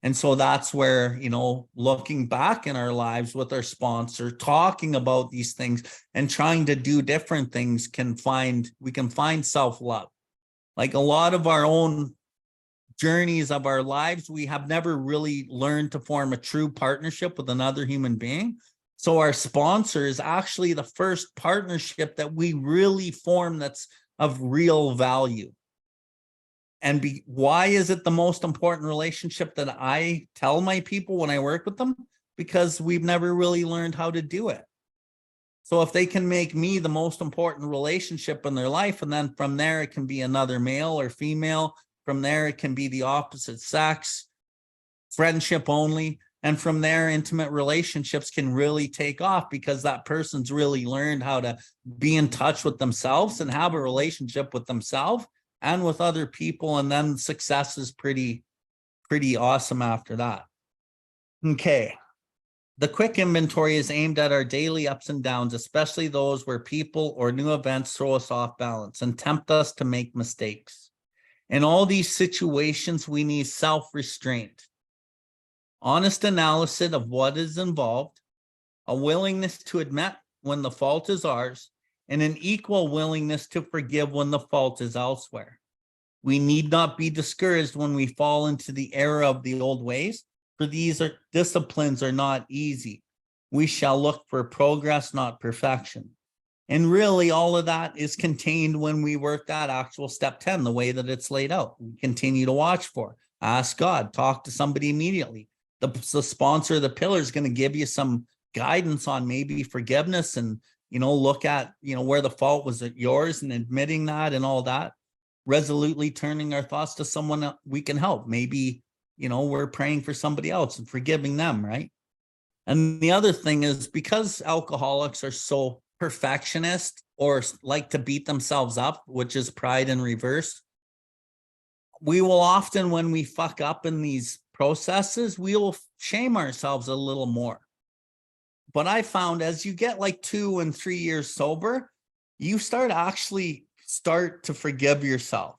And so that's where, looking back in our lives with our sponsor, talking about these things and trying to do different things, we can find self-love. Like a lot of our own journeys of our lives, we have never really learned to form a true partnership with another human being. So our sponsor is actually the first partnership that we really form that's of real value. And why is it the most important relationship that I tell my people when I work with them? Because we've never really learned how to do it. So if they can make me the most important relationship in their life, and then from there it can be another male or female, from there it can be the opposite sex, friendship only, and from there intimate relationships can really take off because that person's really learned how to be in touch with themselves and have a relationship with themselves and with other people, and then success is pretty awesome after that. Okay. The quick inventory is aimed at our daily ups and downs, especially those where people or new events throw us off balance and tempt us to make mistakes. In all these situations, we need self-restraint, honest analysis of what is involved, a willingness to admit when the fault is ours, and an equal willingness to forgive when the fault is elsewhere. We need not be discouraged when we fall into the error of the old ways, for these disciplines are not easy. We shall look for progress, not perfection. And really all of that is contained when we work that actual step 10, the way that it's laid out. We continue to watch for, ask God, talk to somebody immediately. The sponsor of the pillar is going to give you some guidance on maybe forgiveness and, look at, where the fault was at yours and admitting that and all that. Resolutely turning our thoughts to someone we can help. Maybe, we're praying for somebody else and forgiving them, right? And the other thing is, because alcoholics are so perfectionist or like to beat themselves up, which is pride in reverse, we will often, when we fuck up in these processes, we will shame ourselves a little more. But I found as you get like 2 and 3 years sober, you start to forgive yourself.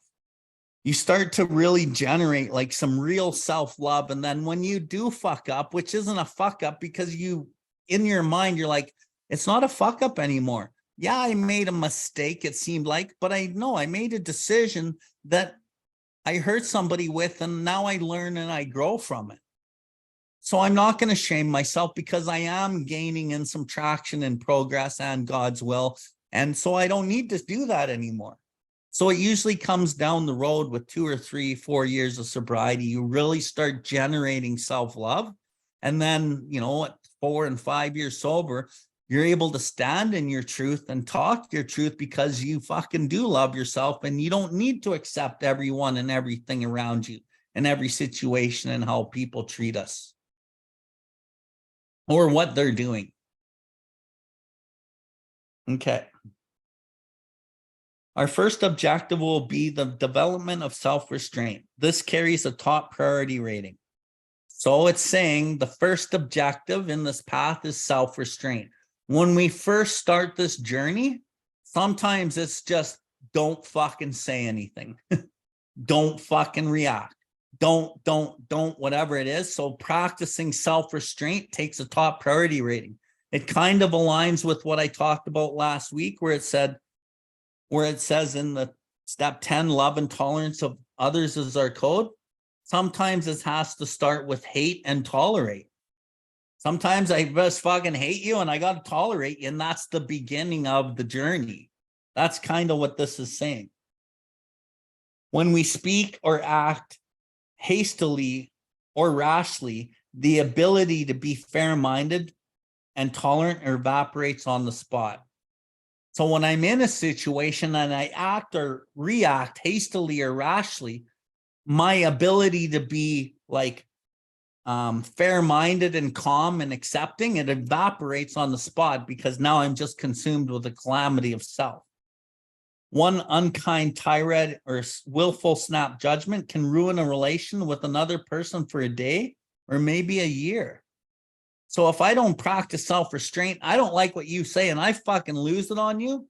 You start to really generate like some real self-love. And then when you do fuck up, which isn't a fuck up because in your mind, you're like, it's not a fuck up anymore. Yeah, I made a mistake, it seemed like, but I made a decision that I hurt somebody with, and now I learn and I grow from it. So I'm not going to shame myself because I am gaining in some traction and progress and God's will. And so I don't need to do that anymore. So it usually comes down the road with 2 or 3, 4 years of sobriety. You really start generating self-love. And then, at 4 and 5 years sober, you're able to stand in your truth and talk your truth because you fucking do love yourself, and you don't need to accept everyone and everything around you and every situation and how people treat us or what they're doing. Okay. Our first objective will be the development of self-restraint. This carries a top priority rating. So it's saying the first objective in this path is self-restraint. When we first start this journey, sometimes it's just don't fucking say anything. Don't fucking react. Don't, whatever it is. So practicing self-restraint takes a top priority rating. It kind of aligns with what I talked about last week, where it says in the step 10, love and tolerance of others is our code. Sometimes it has to start with hate and tolerate. Sometimes I just fucking hate you and I got to tolerate you. And that's the beginning of the journey. That's kind of what this is saying. When we speak or act hastily or rashly, the ability to be fair-minded and tolerant evaporates on the spot. So when I'm in a situation and I act or react hastily or rashly, my ability to be like fair-minded and calm and accepting, it evaporates on the spot because now I'm just consumed with the calamity of self. One unkind tirade or willful snap judgment can ruin a relation with another person for a day or maybe a year. So if I don't practice self-restraint, I don't like what you say and I fucking lose it on you,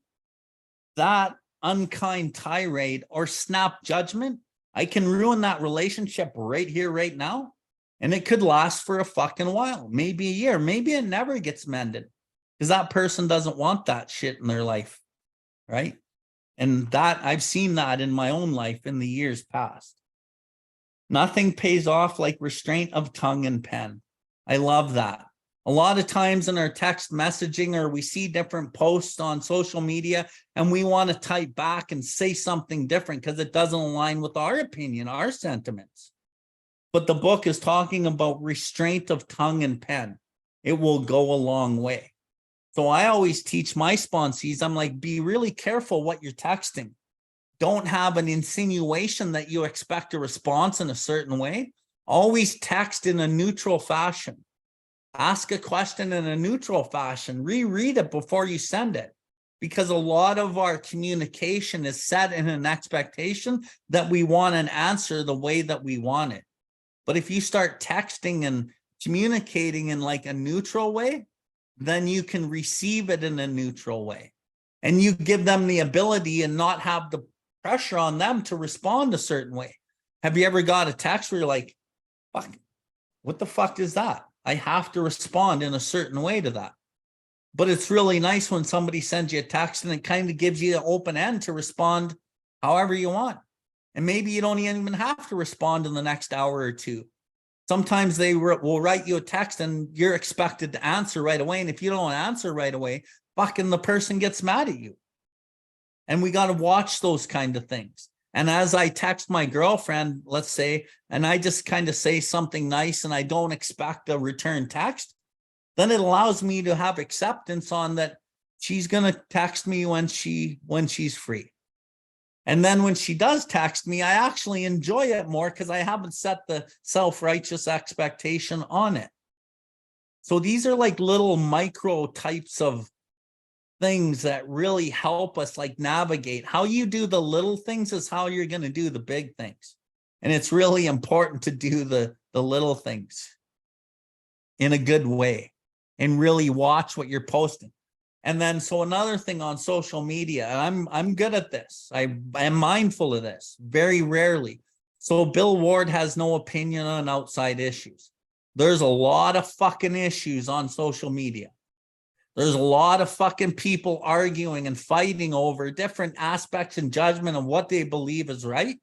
that unkind tirade or snap judgment, I can ruin that relationship right here, right now. And it could last for a fucking while, maybe a year, maybe it never gets mended because that person doesn't want that shit in their life, right? And that I've seen that in my own life in the years past. Nothing pays off like restraint of tongue and pen. I love that. A lot of times in our text messaging or we see different posts on social media and we want to type back and say something different because it doesn't align with our opinion, our sentiments. But the book is talking about restraint of tongue and pen. It will go a long way. So I always teach my sponsees, I'm like, be really careful what you're texting. Don't have an insinuation that you expect a response in a certain way. Always text in a neutral fashion. Ask a question in a neutral fashion. Reread it before you send it. Because a lot of our communication is set in an expectation that we want an answer the way that we want it. But if you start texting and communicating in like a neutral way, then you can receive it in a neutral way. And you give them the ability and not have the pressure on them to respond a certain way. Have you ever got a text where you're like, fuck, what the fuck is that? I have to respond in a certain way to that. But it's really nice when somebody sends you a text and it kind of gives you an open end to respond however you want. And maybe you don't even have to respond in the next hour or two. Sometimes they will write you a text and you're expected to answer right away. And if you don't answer right away, fucking the person gets mad at you. And we got to watch those kind of things. And as I text my girlfriend, let's say, and I just kind of say something nice and I don't expect a return text, then it allows me to have acceptance on that she's going to text me when she's free. And then when she does text me, I actually enjoy it more because I haven't set the self-righteous expectation on it. So these are like little micro types of things that really help us like navigate. How you do the little things is how you're going to do the big things. And it's really important to do the little things in a good way and really watch what you're posting. And then, so another thing on social media, and I'm good at this. I am mindful of this very rarely. So Bill Ward has no opinion on outside issues. There's a lot of fucking issues on social media. There's a lot of fucking people arguing and fighting over different aspects and judgment of what they believe is right.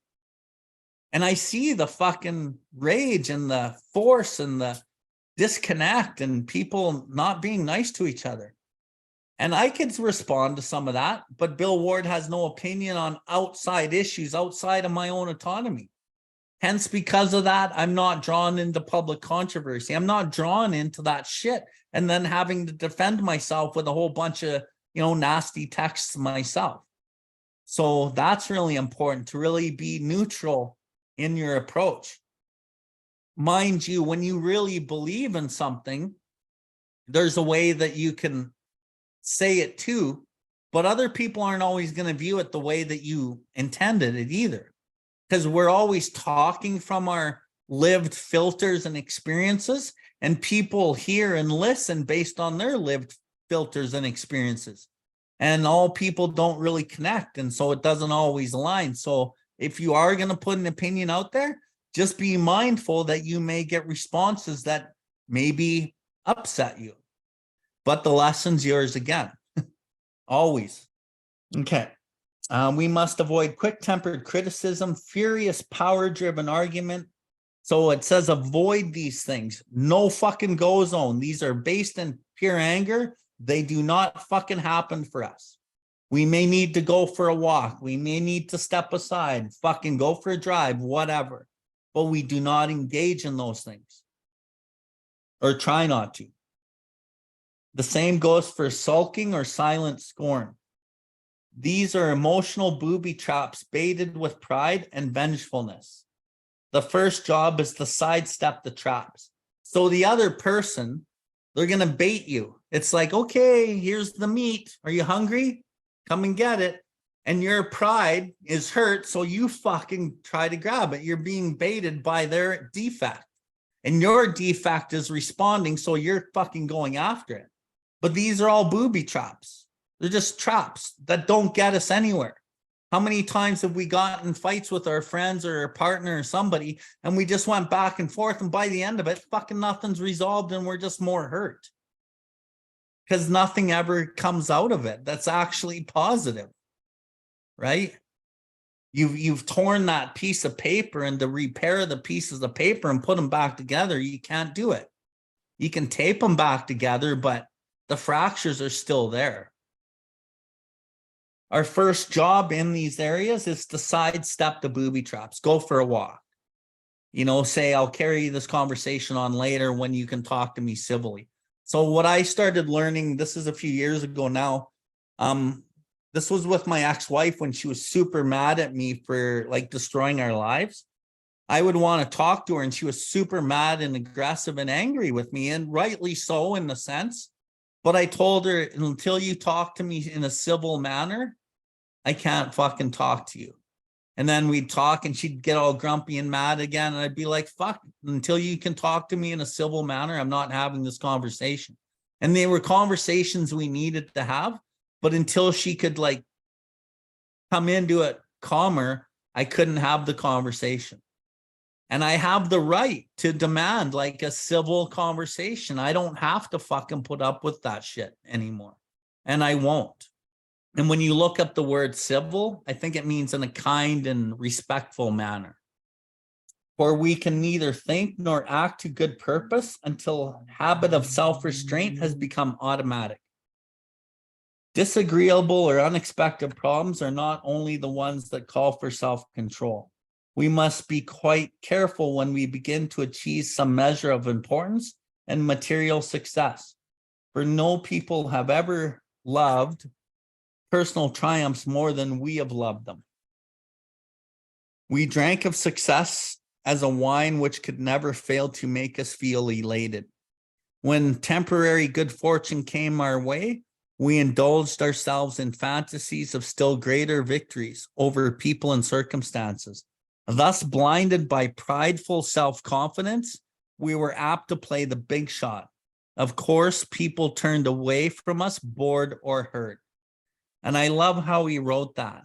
And I see the fucking rage and the force and the disconnect and people not being nice to each other. And I could respond to some of that, but Bill Ward has no opinion on outside issues outside of my own autonomy. Hence, because of that, I'm not drawn into public controversy. I'm not drawn into that shit and then having to defend myself with a whole bunch of, nasty texts myself. So that's really important, to really be neutral in your approach. Mind you, when you really believe in something, there's a way that you can say it too, but other people aren't always going to view it the way that you intended it either, because we're always talking from our lived filters and experiences, and people hear and listen based on their lived filters and experiences, and all people don't really connect, and so it doesn't always align. So if you are going to put an opinion out there, just be mindful that you may get responses that maybe upset you. But the lesson's yours again, always. Okay. We must avoid quick-tempered criticism, furious, power-driven argument. So it says avoid these things. No fucking go zone. These are based in pure anger. They do not fucking happen for us. We may need to go for a walk. We may need to step aside, fucking go for a drive, whatever. But we do not engage in those things, or try not to. The same goes for sulking or silent scorn. These are emotional booby traps baited with pride and vengefulness. The first job is to sidestep the traps. So the other person, they're going to bait you. It's like, okay, here's the meat. Are you hungry? Come and get it. And your pride is hurt, so you fucking try to grab it. You're being baited by their defect. And your defect is responding, so you're fucking going after it. But these are all booby traps. They're just traps that don't get us anywhere. How many times have we gotten in fights with our friends or our partner or somebody, and we just went back and forth, and by the end of it, fucking nothing's resolved and we're just more hurt? Because nothing ever comes out of it that's actually positive, right? You've torn that piece of paper, and to repair the pieces of paper and put them back together, you can't do it. You can tape them back together, but the fractures are still there. Our first job in these areas is to sidestep the booby traps. Go for a walk. Say, I'll carry this conversation on later when you can talk to me civilly. So what I started learning, this is a few years ago now. This was with my ex-wife when she was super mad at me for like destroying our lives. I would want to talk to her, and she was super mad and aggressive and angry with me, and rightly so in the sense. But I told her, until you talk to me in a civil manner, I can't fucking talk to you. And then we'd talk, and she'd get all grumpy and mad again. And I'd be like, fuck, until you can talk to me in a civil manner, I'm not having this conversation. And they were conversations we needed to have. But until she could like come into it calmer, I couldn't have the conversation. And I have the right to demand like a civil conversation. I don't have to fucking put up with that shit anymore. And I won't. And when you look up the word civil, I think it means in a kind and respectful manner. For we can neither think nor act to good purpose until habit of self-restraint has become automatic. Disagreeable or unexpected problems are not only the ones that call for self-control. We must be quite careful when we begin to achieve some measure of importance and material success. For no people have ever loved personal triumphs more than we have loved them. We drank of success as a wine which could never fail to make us feel elated. When temporary good fortune came our way, we indulged ourselves in fantasies of still greater victories over people and circumstances. Thus, blinded by prideful self-confidence, we were apt to play the big shot. Of course, people turned away from us, bored or hurt. And I love how he wrote that.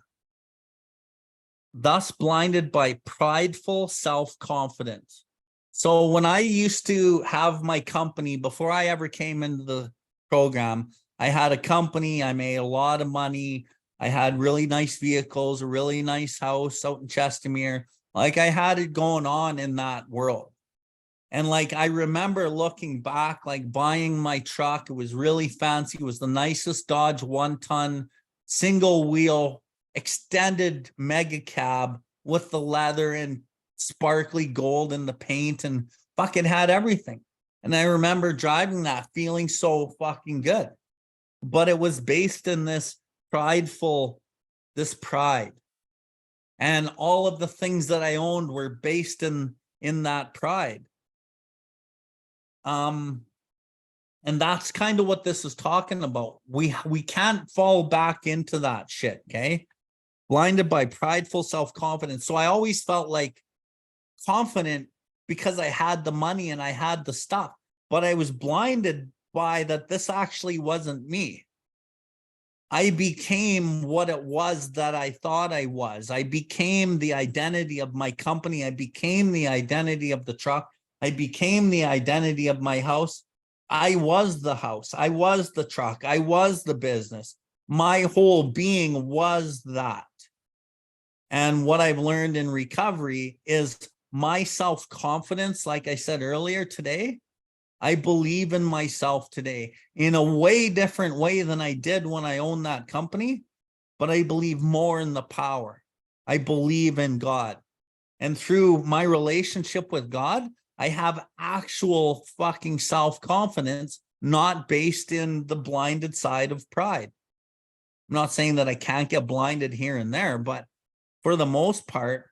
Thus, blinded by prideful self-confidence. So when I used to have my company, before I ever came into the program, I had a company, I made a lot of money, I had really nice vehicles, a really nice house out in Chestermere. Like I had it going on in that world. And like, I remember looking back, like buying my truck. It was really fancy. It was the nicest Dodge 1-ton single wheel extended mega cab with the leather and sparkly gold in the paint and fucking had everything. And I remember driving that feeling so fucking good. But it was based in this pride. And all of the things that I owned were based in that pride. And that's kind of what this is talking about. We can't fall back into that shit, okay? Blinded by prideful self-confidence. So I always felt like confident because I had the money and I had the stuff, but I was blinded by that this actually wasn't me. I became what it was that I thought I was. I became the identity of my company. I became the identity of the truck. I became the identity of my house. I was the house. I was the truck. I was the business. My whole being was that. And what I've learned in recovery is my self-confidence, like I said earlier today, I believe in myself today in a way different way than I did when I owned that company, but I believe more in the power. I believe in God. And through my relationship with God, I have actual fucking self-confidence, not based in the blinded side of pride. I'm not saying that I can't get blinded here and there, but for the most part,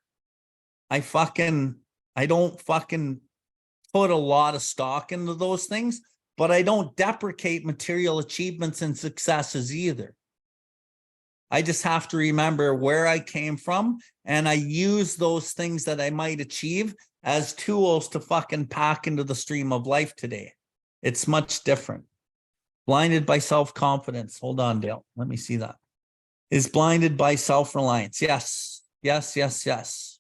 I don't fucking put a lot of stock into those things, but I don't deprecate material achievements and successes either. I just have to remember where I came from, and I use those things that I might achieve as tools to fucking pack into the stream of life today. It's much different. Blinded by self-confidence. Hold on, Dale. Let me see that. Is blinded by self-reliance. Yes, yes, yes, yes.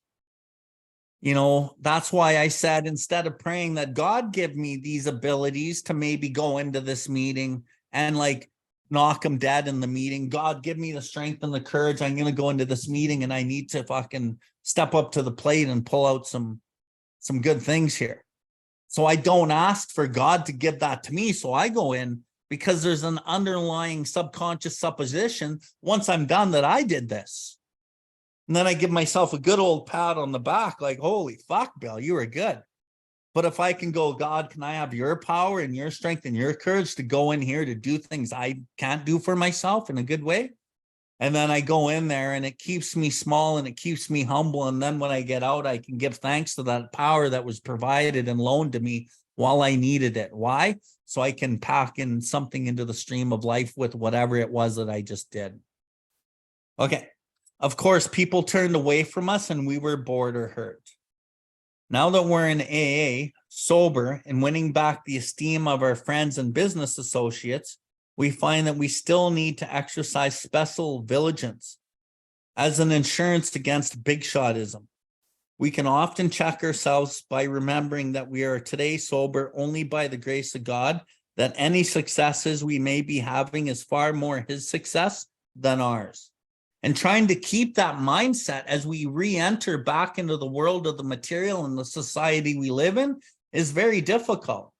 You know, that's why I said, instead of praying that God give me these abilities to maybe go into this meeting and like knock him dead in the meeting, God, give me the strength and the courage. I'm going to go into this meeting and I need to fucking step up to the plate and pull out some good things here. So I don't ask for God to give that to me. So I go in because there's an underlying subconscious supposition once I'm done that I did this. And then I give myself a good old pat on the back, like, holy fuck, Bill, you were good. But if I can go, God, can I have your power and your strength and your courage to go in here to do things I can't do for myself in a good way? And then I go in there and it keeps me small and it keeps me humble. And then when I get out, I can give thanks to that power that was provided and loaned to me while I needed it. Why? So I can pack in something into the stream of life with whatever it was that I just did. Okay. Of course, people turned away from us and we were bored or hurt. Now that we're in AA, sober, and winning back the esteem of our friends and business associates, we find that we still need to exercise special vigilance as an insurance against big shotism. We can often check ourselves by remembering that we are today sober only by the grace of God, that any successes we may be having is far more his success than ours. And trying to keep that mindset as we re-enter back into the world of the material and the society we live in is very difficult.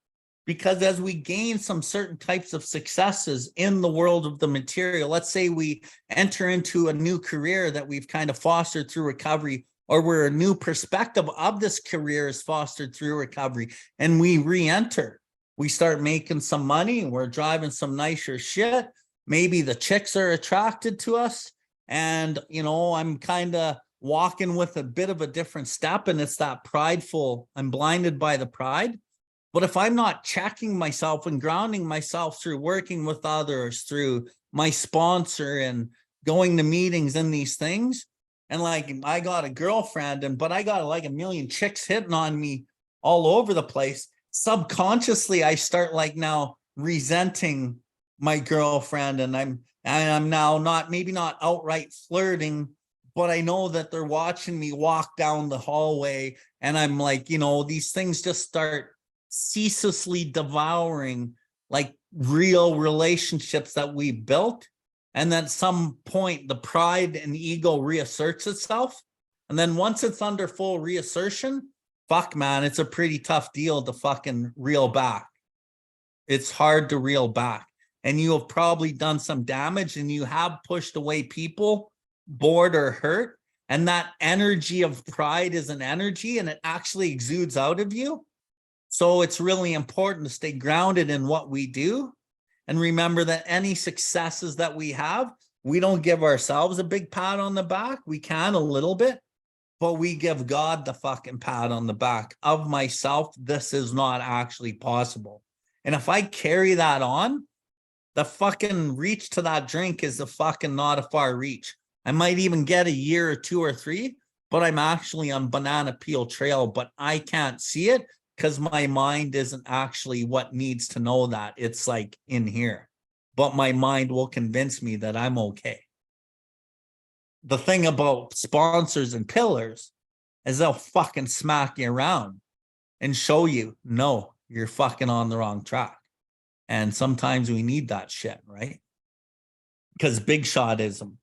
Because as we gain some certain types of successes in the world of the material, let's say we enter into a new career that we've kind of fostered through recovery, or where a new perspective of this career is fostered through recovery, and we re-enter, we start making some money, we're driving some nicer shit. Maybe the chicks are attracted to us, and, you know, I'm kind of walking with a bit of a different step, and it's that prideful, I'm blinded by the pride. But if I'm not checking myself and grounding myself through working with others, through my sponsor and going to meetings and these things, and like I got a girlfriend, but I got like a million chicks hitting on me all over the place, subconsciously I start like now resenting my girlfriend, and I'm now not, maybe not outright flirting, but I know that they're watching me walk down the hallway, and I'm like, you know, these things just start ceaselessly devouring like real relationships that we built. And then at some point the pride and ego reasserts itself, and then once it's under full reassertion, fuck man, it's a pretty tough deal to fucking reel back. It's hard to reel back, and you have probably done some damage, and you have pushed away people, bored or hurt, and that energy of pride is an energy, and it actually exudes out of you. So it's really important to stay grounded in what we do, and remember that any successes that we have, we don't give ourselves a big pat on the back. We can a little bit, but we give God the fucking pat on the back of myself. This is not actually possible. And if I carry that on, the fucking reach to that drink is the fucking not a far reach. I might even get a year or 2 or 3, but I'm actually on banana peel trail, but I can't see it because my mind isn't actually what needs to know that. It's like in here, but my mind will convince me that I'm okay. The thing about sponsors and pillars is they'll fucking smack you around and show you, no, you're fucking on the wrong track. And sometimes we need that shit, right? Because big shotism.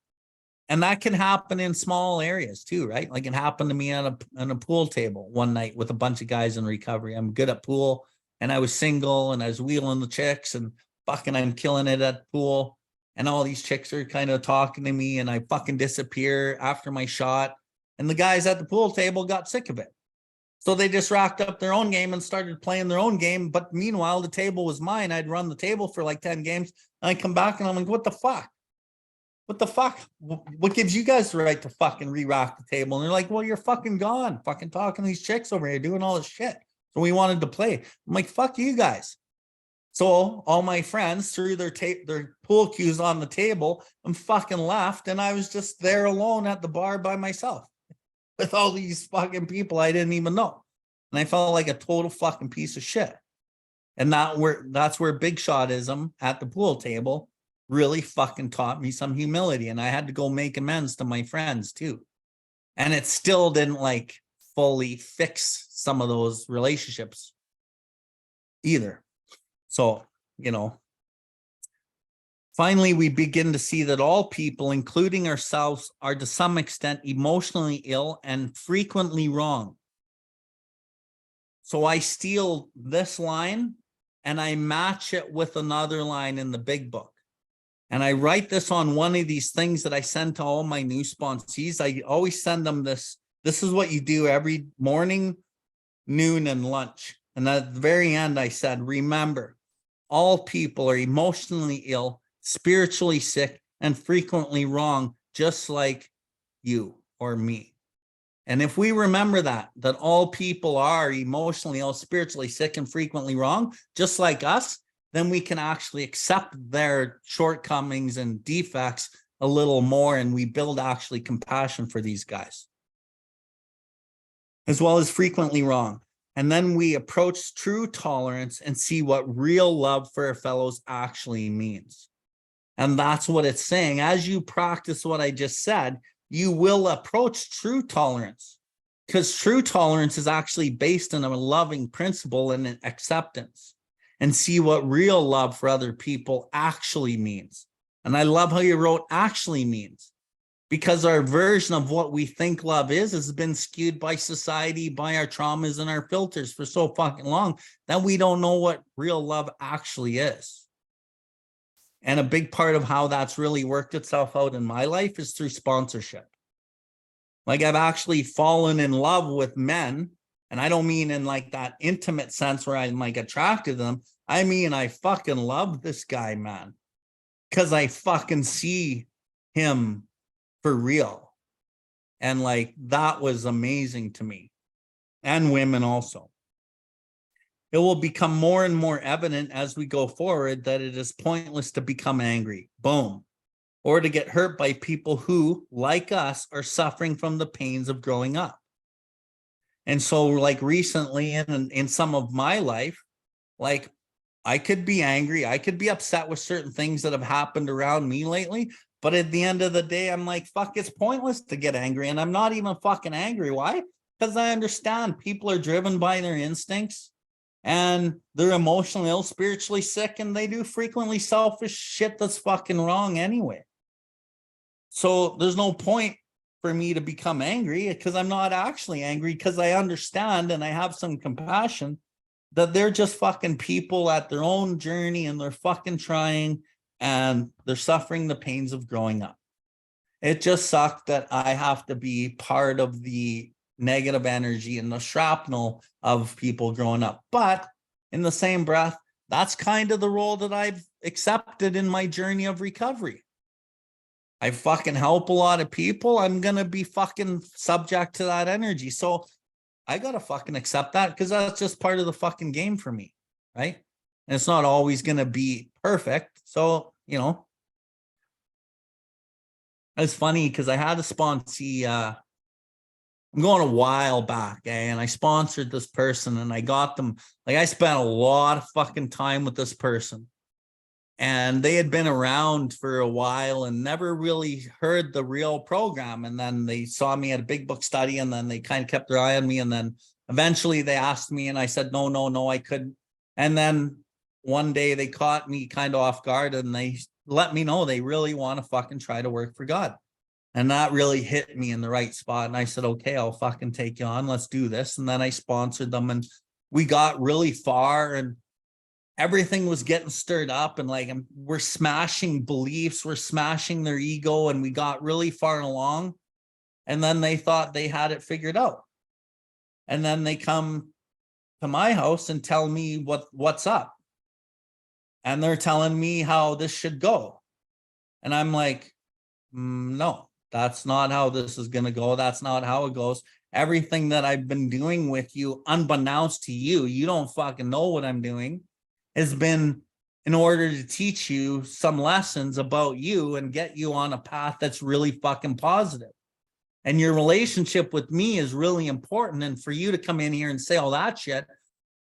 And that can happen in small areas too, right? Like it happened to me on a pool table one night with a bunch of guys in recovery. I'm good at pool, and I was single, and I was wheeling the chicks, and fucking I'm killing it at pool. And all these chicks are kind of talking to me, and I fucking disappear after my shot. And the guys at the pool table got sick of it. So they just racked up their own game and started playing their own game. But meanwhile, the table was mine. I'd run the table for like 10 games. And I come back and I'm like, what the fuck? What the fuck? What gives you guys the right to fucking re-rock the table? And they're like, well, you're fucking gone. Fucking talking to these chicks over here, doing all this shit. So we wanted to play. I'm like, fuck you guys. So all my friends threw their pool cues on the table and fucking left. And I was just there alone at the bar by myself with all these fucking people I didn't even know. And I felt like a total fucking piece of shit. And that's where big shotism at the pool table really fucking taught me some humility. And I had to go make amends to my friends too. And it still didn't like fully fix some of those relationships either. So, you know, finally, we begin to see that all people, including ourselves, are to some extent emotionally ill and frequently wrong. So I steal this line and I match it with another line in the big book. And I write this on one of these things that I send to all my new sponsees. I always send them this. This is what you do every morning, noon, and lunch. And at the very end, I said, remember, all people are emotionally ill, spiritually sick, and frequently wrong, just like you or me. And if we remember that all people are emotionally ill, spiritually sick, and frequently wrong, just like us, then we can actually accept their shortcomings and defects a little more, and we build actually compassion for these guys, as well as frequently wrong. And then we approach true tolerance and see what real love for our fellows actually means. And that's what it's saying. As you practice what I just said, you will approach true tolerance, because true tolerance is actually based on a loving principle and an acceptance, and see what real love for other people actually means. And I love how you wrote actually means, because our version of what we think love is has been skewed by society, by our traumas and our filters for so fucking long that we don't know what real love actually is. And a big part of how that's really worked itself out in my life is through sponsorship. Like, I've actually fallen in love with men, and I don't mean in like that intimate sense where I'm like attracted to them. I mean, I fucking love this guy, man, because I fucking see him for real. And like, that was amazing to me, and women also. It will become more and more evident as we go forward that it is pointless to become angry, boom, or to get hurt by people who, like us, are suffering from the pains of growing up. And so like recently in some of my life, like, I could be angry, I could be upset with certain things that have happened around me lately, but at the end of the day, I'm like, fuck, it's pointless to get angry. And I'm not even fucking angry. Why? Because I understand people are driven by their instincts, and they're emotionally ill, spiritually sick, and they do frequently selfish shit that's fucking wrong anyway. So there's no point for me to become angry, because I'm not actually angry, because I understand and I have some compassion that they're just fucking people at their own journey, and they're fucking trying, and they're suffering the pains of growing up. It just sucked that I have to be part of the negative energy and the shrapnel of people growing up. But in the same breath, that's kind of the role that I've accepted in my journey of recovery. I fucking help a lot of people. I'm going to be fucking subject to that energy. So I got to fucking accept that, because that's just part of the fucking game for me, right? And it's not always going to be perfect. So, you know, it's funny because I had a sponsee, I'm going a while back, and I sponsored this person, and I got them, like, I spent a lot of fucking time with this person, and they had been around for a while and never really heard the real program. And then they saw me at a big book study, and then they kind of kept their eye on me. And then eventually they asked me, and I said, no, I couldn't. And then one day they caught me kind of off guard, and they let me know they really want to fucking try to work for God. And that really hit me in the right spot. And I said, okay, I'll fucking take you on. Let's do this. And then I sponsored them, and we got really far, and everything was getting stirred up, and like, we're smashing beliefs, we're smashing their ego, and we got really far along. And then they thought they had it figured out. And then they come to my house and tell me what's up. And they're telling me how this should go. And I'm like, no, that's not how this is going to go. That's not how it goes. Everything that I've been doing with you, unbeknownst to you, you don't fucking know what I'm doing, has been in order to teach you some lessons about you and get you on a path that's really fucking positive. And your relationship with me is really important. And for you to come in here and say all that shit,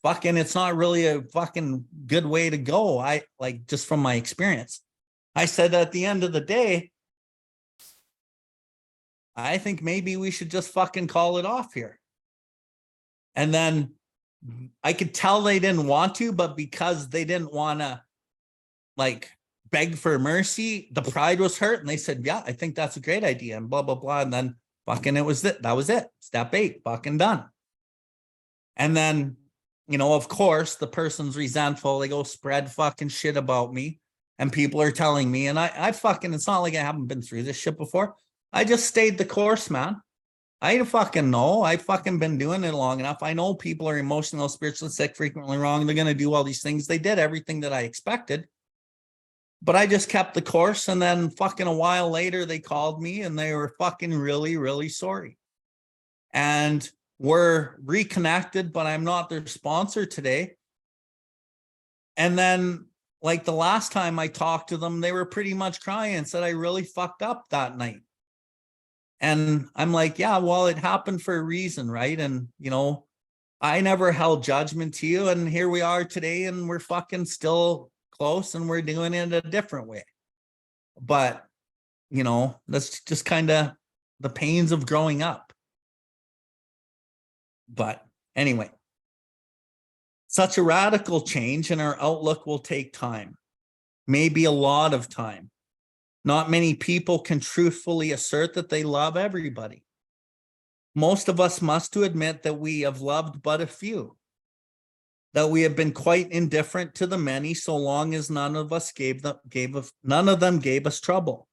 fucking, it's not really a fucking good way to go. I like, just from my experience, I said at the end of the day, I think maybe we should just fucking call it off here. And then I could tell they didn't want to, but because they didn't want to like beg for mercy, the pride was hurt, and they said, yeah, I think that's a great idea, and blah, blah, blah. And then fucking that was it. Step 8, fucking done. And then, you know, of course, the person's resentful. They go spread fucking shit about me, and people are telling me, and I fucking, it's not like I haven't been through this shit before. I just stayed the course, man. I fucking know. I've fucking been doing it long enough. I know people are emotional, spiritually sick, frequently wrong. They're going to do all these things. They did everything that I expected, but I just kept the course. And then fucking a while later, they called me, and they were fucking really, really sorry. And we're reconnected, but I'm not their sponsor today. And then like the last time I talked to them, they were pretty much crying and said, I really fucked up that night. And I'm like, yeah, well, it happened for a reason, right? And, you know, I never held judgment to you. And here we are today, and we're fucking still close, and we're doing it a different way. But, you know, that's just kind of the pains of growing up. But anyway, such a radical change in our outlook will take time, maybe a lot of time. Not many people can truthfully assert that they love everybody. Most of us must to admit that we have loved but a few, that we have been quite indifferent to the many so long as none of them gave us trouble.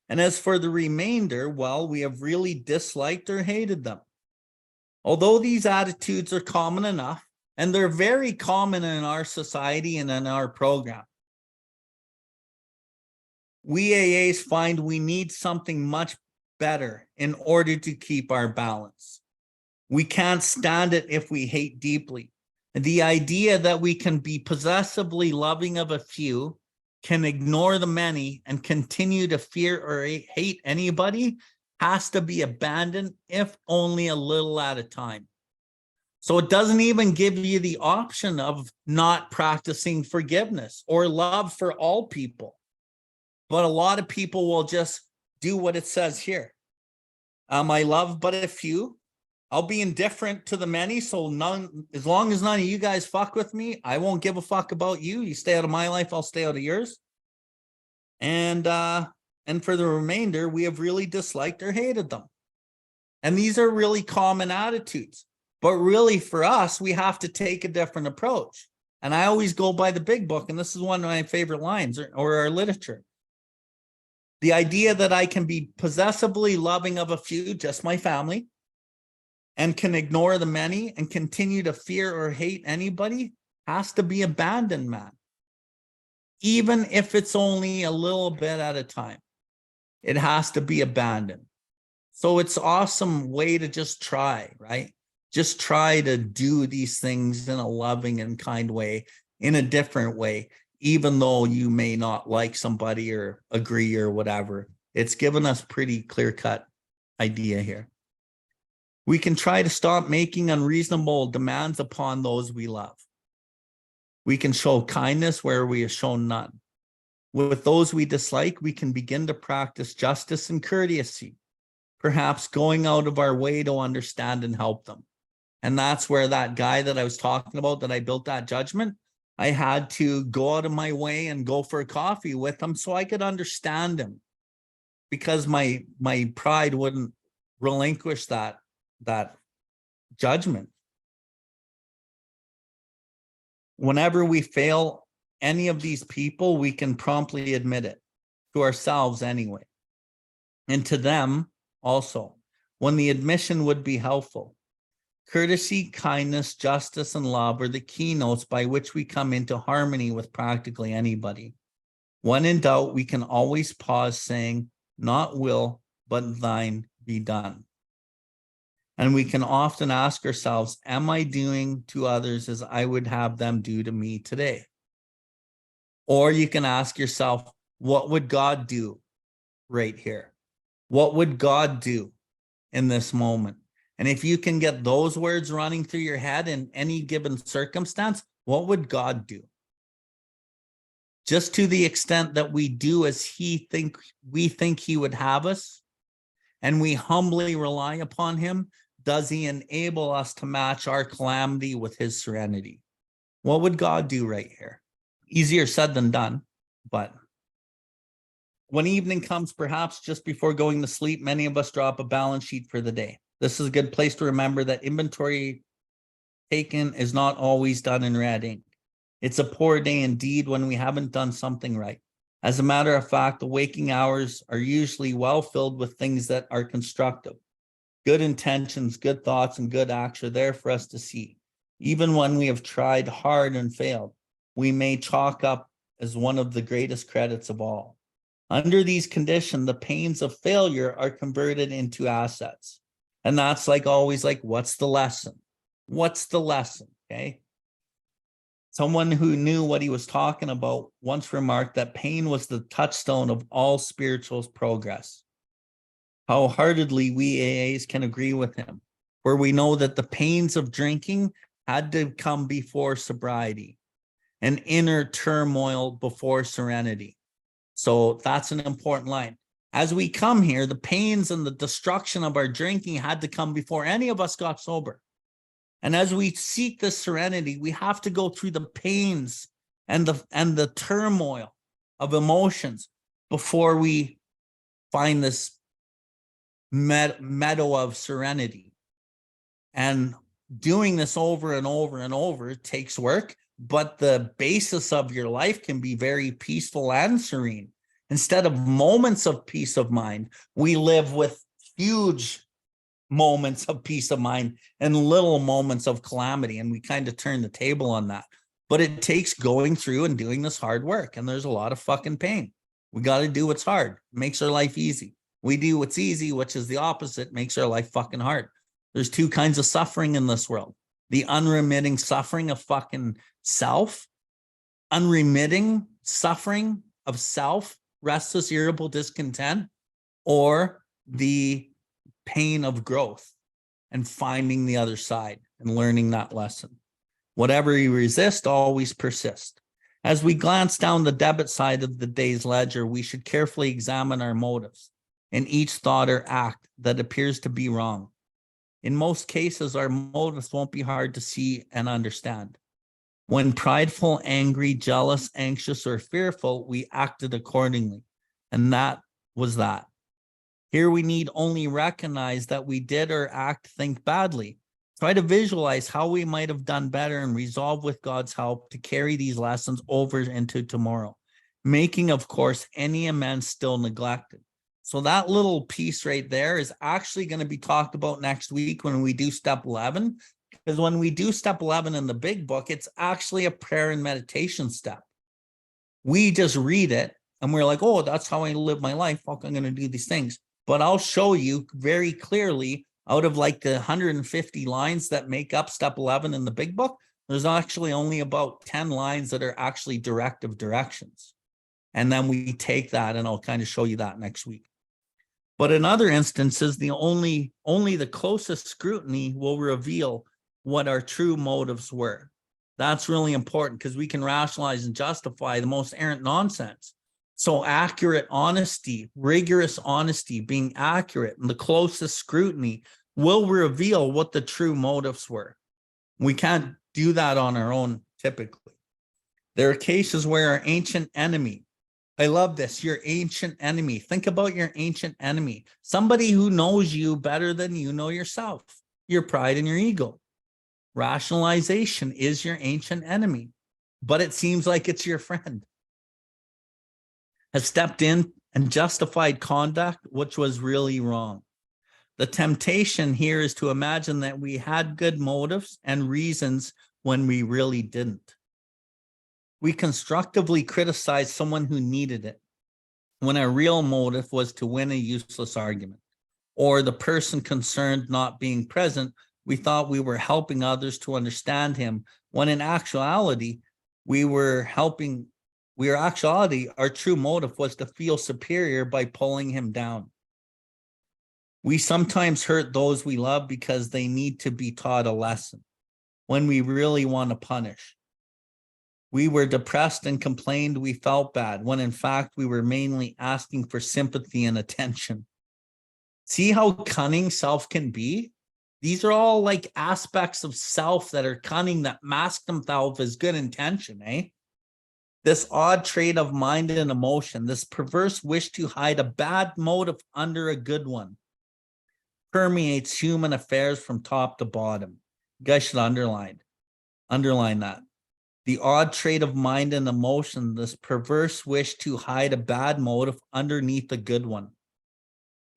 And as for the remainder, well, we have really disliked or hated them. Although these attitudes are common enough, and they're very common in our society and in our program, we AAs find we need something much better in order to keep our balance. We can't stand it if we hate deeply. The idea that we can be possessively loving of a few, can ignore the many, and continue to fear or hate anybody has to be abandoned, if only a little at a time. So it doesn't even give you the option of not practicing forgiveness or love for all people. But a lot of people will just do what it says here. I love but a few. I'll be indifferent to the many, so as long as none of you guys fuck with me, I won't give a fuck about you. You stay out of my life, I'll stay out of yours. And for the remainder, we have really disliked or hated them. And these are really common attitudes. But really, for us, we have to take a different approach. And I always go by the big book, and this is one of my favorite lines, or our literature. The idea that I can be possessively loving of a few, just my family, and can ignore the many and continue to fear or hate anybody has to be abandoned, man. Even if it's only a little bit at a time, it has to be abandoned. So it's an awesome way to just try, right? Just try to do these things in a loving and kind way, in a different way, even though you may not like somebody or agree or whatever. It's given us pretty clear-cut idea here. We can try to stop making unreasonable demands upon those we love. We can show kindness where we have shown none. With those we dislike, we can begin to practice justice and courtesy, perhaps going out of our way to understand and help them. And that's where that guy that I was talking about, that I built that judgment, I had to go out of my way and go for a coffee with him so I could understand him, because my pride wouldn't relinquish that judgment. Whenever we fail any of these people, we can promptly admit it to ourselves anyway, and to them also, when the admission would be helpful. Courtesy, kindness, justice, and love are the keynotes by which we come into harmony with practically anybody. When in doubt, we can always pause saying, not will, but thine be done. And we can often ask ourselves, am I doing to others as I would have them do to me today? Or you can ask yourself, what would God do right here? What would God do in this moment? And if you can get those words running through your head in any given circumstance, what would God do? Just to the extent that we do as we think he would have us, and we humbly rely upon him, does he enable us to match our calamity with his serenity? What would God do right here? Easier said than done, but when evening comes, perhaps just before going to sleep, many of us drop a balance sheet for the day. This is a good place to remember that inventory taken is not always done in red ink. It's a poor day indeed when we haven't done something right. As a matter of fact, the waking hours are usually well filled with things that are constructive. Good intentions, good thoughts, and good acts are there for us to see. Even when we have tried hard and failed, we may chalk up as one of the greatest credits of all. Under these conditions, the pains of failure are converted into assets. And that's like always like, what's the lesson? What's the lesson? Okay. Someone who knew what he was talking about once remarked that pain was the touchstone of all spiritual progress. How heartedly we AAs can agree with him, where we know that the pains of drinking had to come before sobriety, an inner turmoil before serenity. So that's an important line. As we come here, the pains and the destruction of our drinking had to come before any of us got sober. And as we seek this serenity, we have to go through the pains and the turmoil of emotions before we find this meadow of serenity. And doing this over and over and over takes work, but the basis of your life can be very peaceful and serene. Instead of moments of peace of mind, we live with huge moments of peace of mind and little moments of calamity. And we kind of turn the table on that. But it takes going through and doing this hard work. And there's a lot of fucking pain. We got to do what's hard. It makes our life easy. We do what's easy, which is the opposite, makes our life fucking hard. There's two kinds of suffering in this world. The unremitting suffering of fucking self, unremitting suffering of self, restless, irritable discontent, or the pain of growth and finding the other side and learning that lesson. Whatever you resist, always persist. As we glance down the debit side of the day's ledger, we should carefully examine our motives in each thought or act that appears to be wrong. In most cases, our motives won't be hard to see and understand. When prideful, angry, jealous, anxious, or fearful, we acted accordingly. And that was that. Here we need only recognize that we did or think badly. Try to visualize how we might have done better and resolve with God's help to carry these lessons over into tomorrow, making, of course, any amends still neglected. So that little piece right there is actually going to be talked about next week when we do step 11, because when we do step 11 in the big book, it's actually a prayer and meditation step. We just read it and we're like, oh, that's how I live my life. Fuck, I'm going to do these things. But I'll show you very clearly out of like the 150 lines that make up step 11 in the big book, there's actually only about 10 lines that are actually directive directions. And then we take that and I'll kind of show you that next week. But in other instances, only the closest scrutiny will reveal what our true motives were. That's really important because we can rationalize and justify the most errant nonsense. So accurate honesty, rigorous honesty, being accurate, and the closest scrutiny will reveal what the true motives were. We can't do that on our own typically. There are cases where our ancient enemy, I love this, your ancient enemy. Think about your ancient enemy, somebody who knows you better than you know yourself, your pride and your ego. Rationalization is your ancient enemy, but it seems like it's your friend. Has stepped in and justified conduct which was really wrong. The temptation here is to imagine that we had good motives and reasons when we really didn't. We constructively criticize someone who needed it when our real motive was to win a useless argument, or the person concerned not being present, we thought we were helping others to understand him, when in actuality, our true motive was to feel superior by pulling him down. We sometimes hurt those we love because they need to be taught a lesson when we really want to punish. We were depressed and complained we felt bad, when in fact we were mainly asking for sympathy and attention. See how cunning self can be? These are all like aspects of self that are cunning, that mask themselves as good intention, eh? This odd trait of mind and emotion, this perverse wish to hide a bad motive under a good one, permeates human affairs from top to bottom. You guys should underline that. The odd trait of mind and emotion, this perverse wish to hide a bad motive underneath a good one.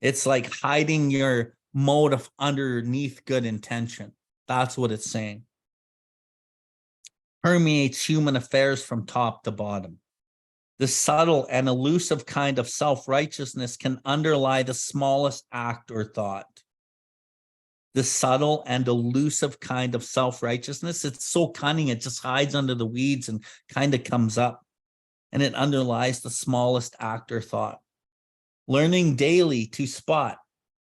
It's like hiding your motive underneath good intention. That's what it's saying. Permeates human affairs from top to bottom. The subtle and elusive kind of self-righteousness can underlie the smallest act or thought. The subtle and elusive kind of self-righteousness, it's so cunning, it just hides under the weeds and kind of comes up, and it underlies the smallest act or thought. Learning daily to spot,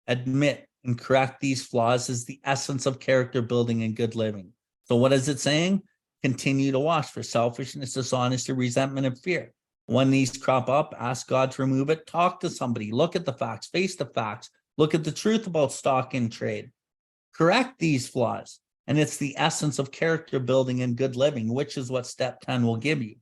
admit, and correct these flaws is the essence of character building and good living. So what is it saying? Continue to watch for selfishness, dishonesty, resentment, and fear. When these crop up, ask God to remove it. Talk to somebody. Look at the facts. Face the facts. Look at the truth about stock and trade. Correct these flaws. And it's the essence of character building and good living, which is what step 10 will give you.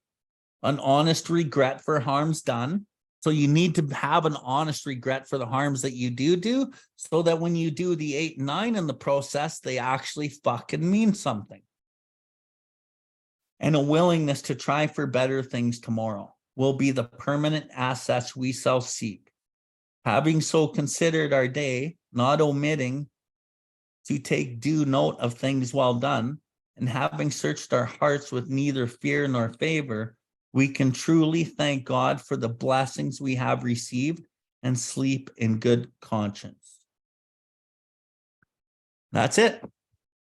An honest regret for harms done. So you need to have an honest regret for the harms that you do, so that when you do the 8 and 9 in the process, they actually fucking mean something. And a willingness to try for better things tomorrow will be the permanent assets we shall seek. Having so considered our day, not omitting to take due note of things well done, and having searched our hearts with neither fear nor favor, we can truly thank God for the blessings we have received and sleep in good conscience. That's it.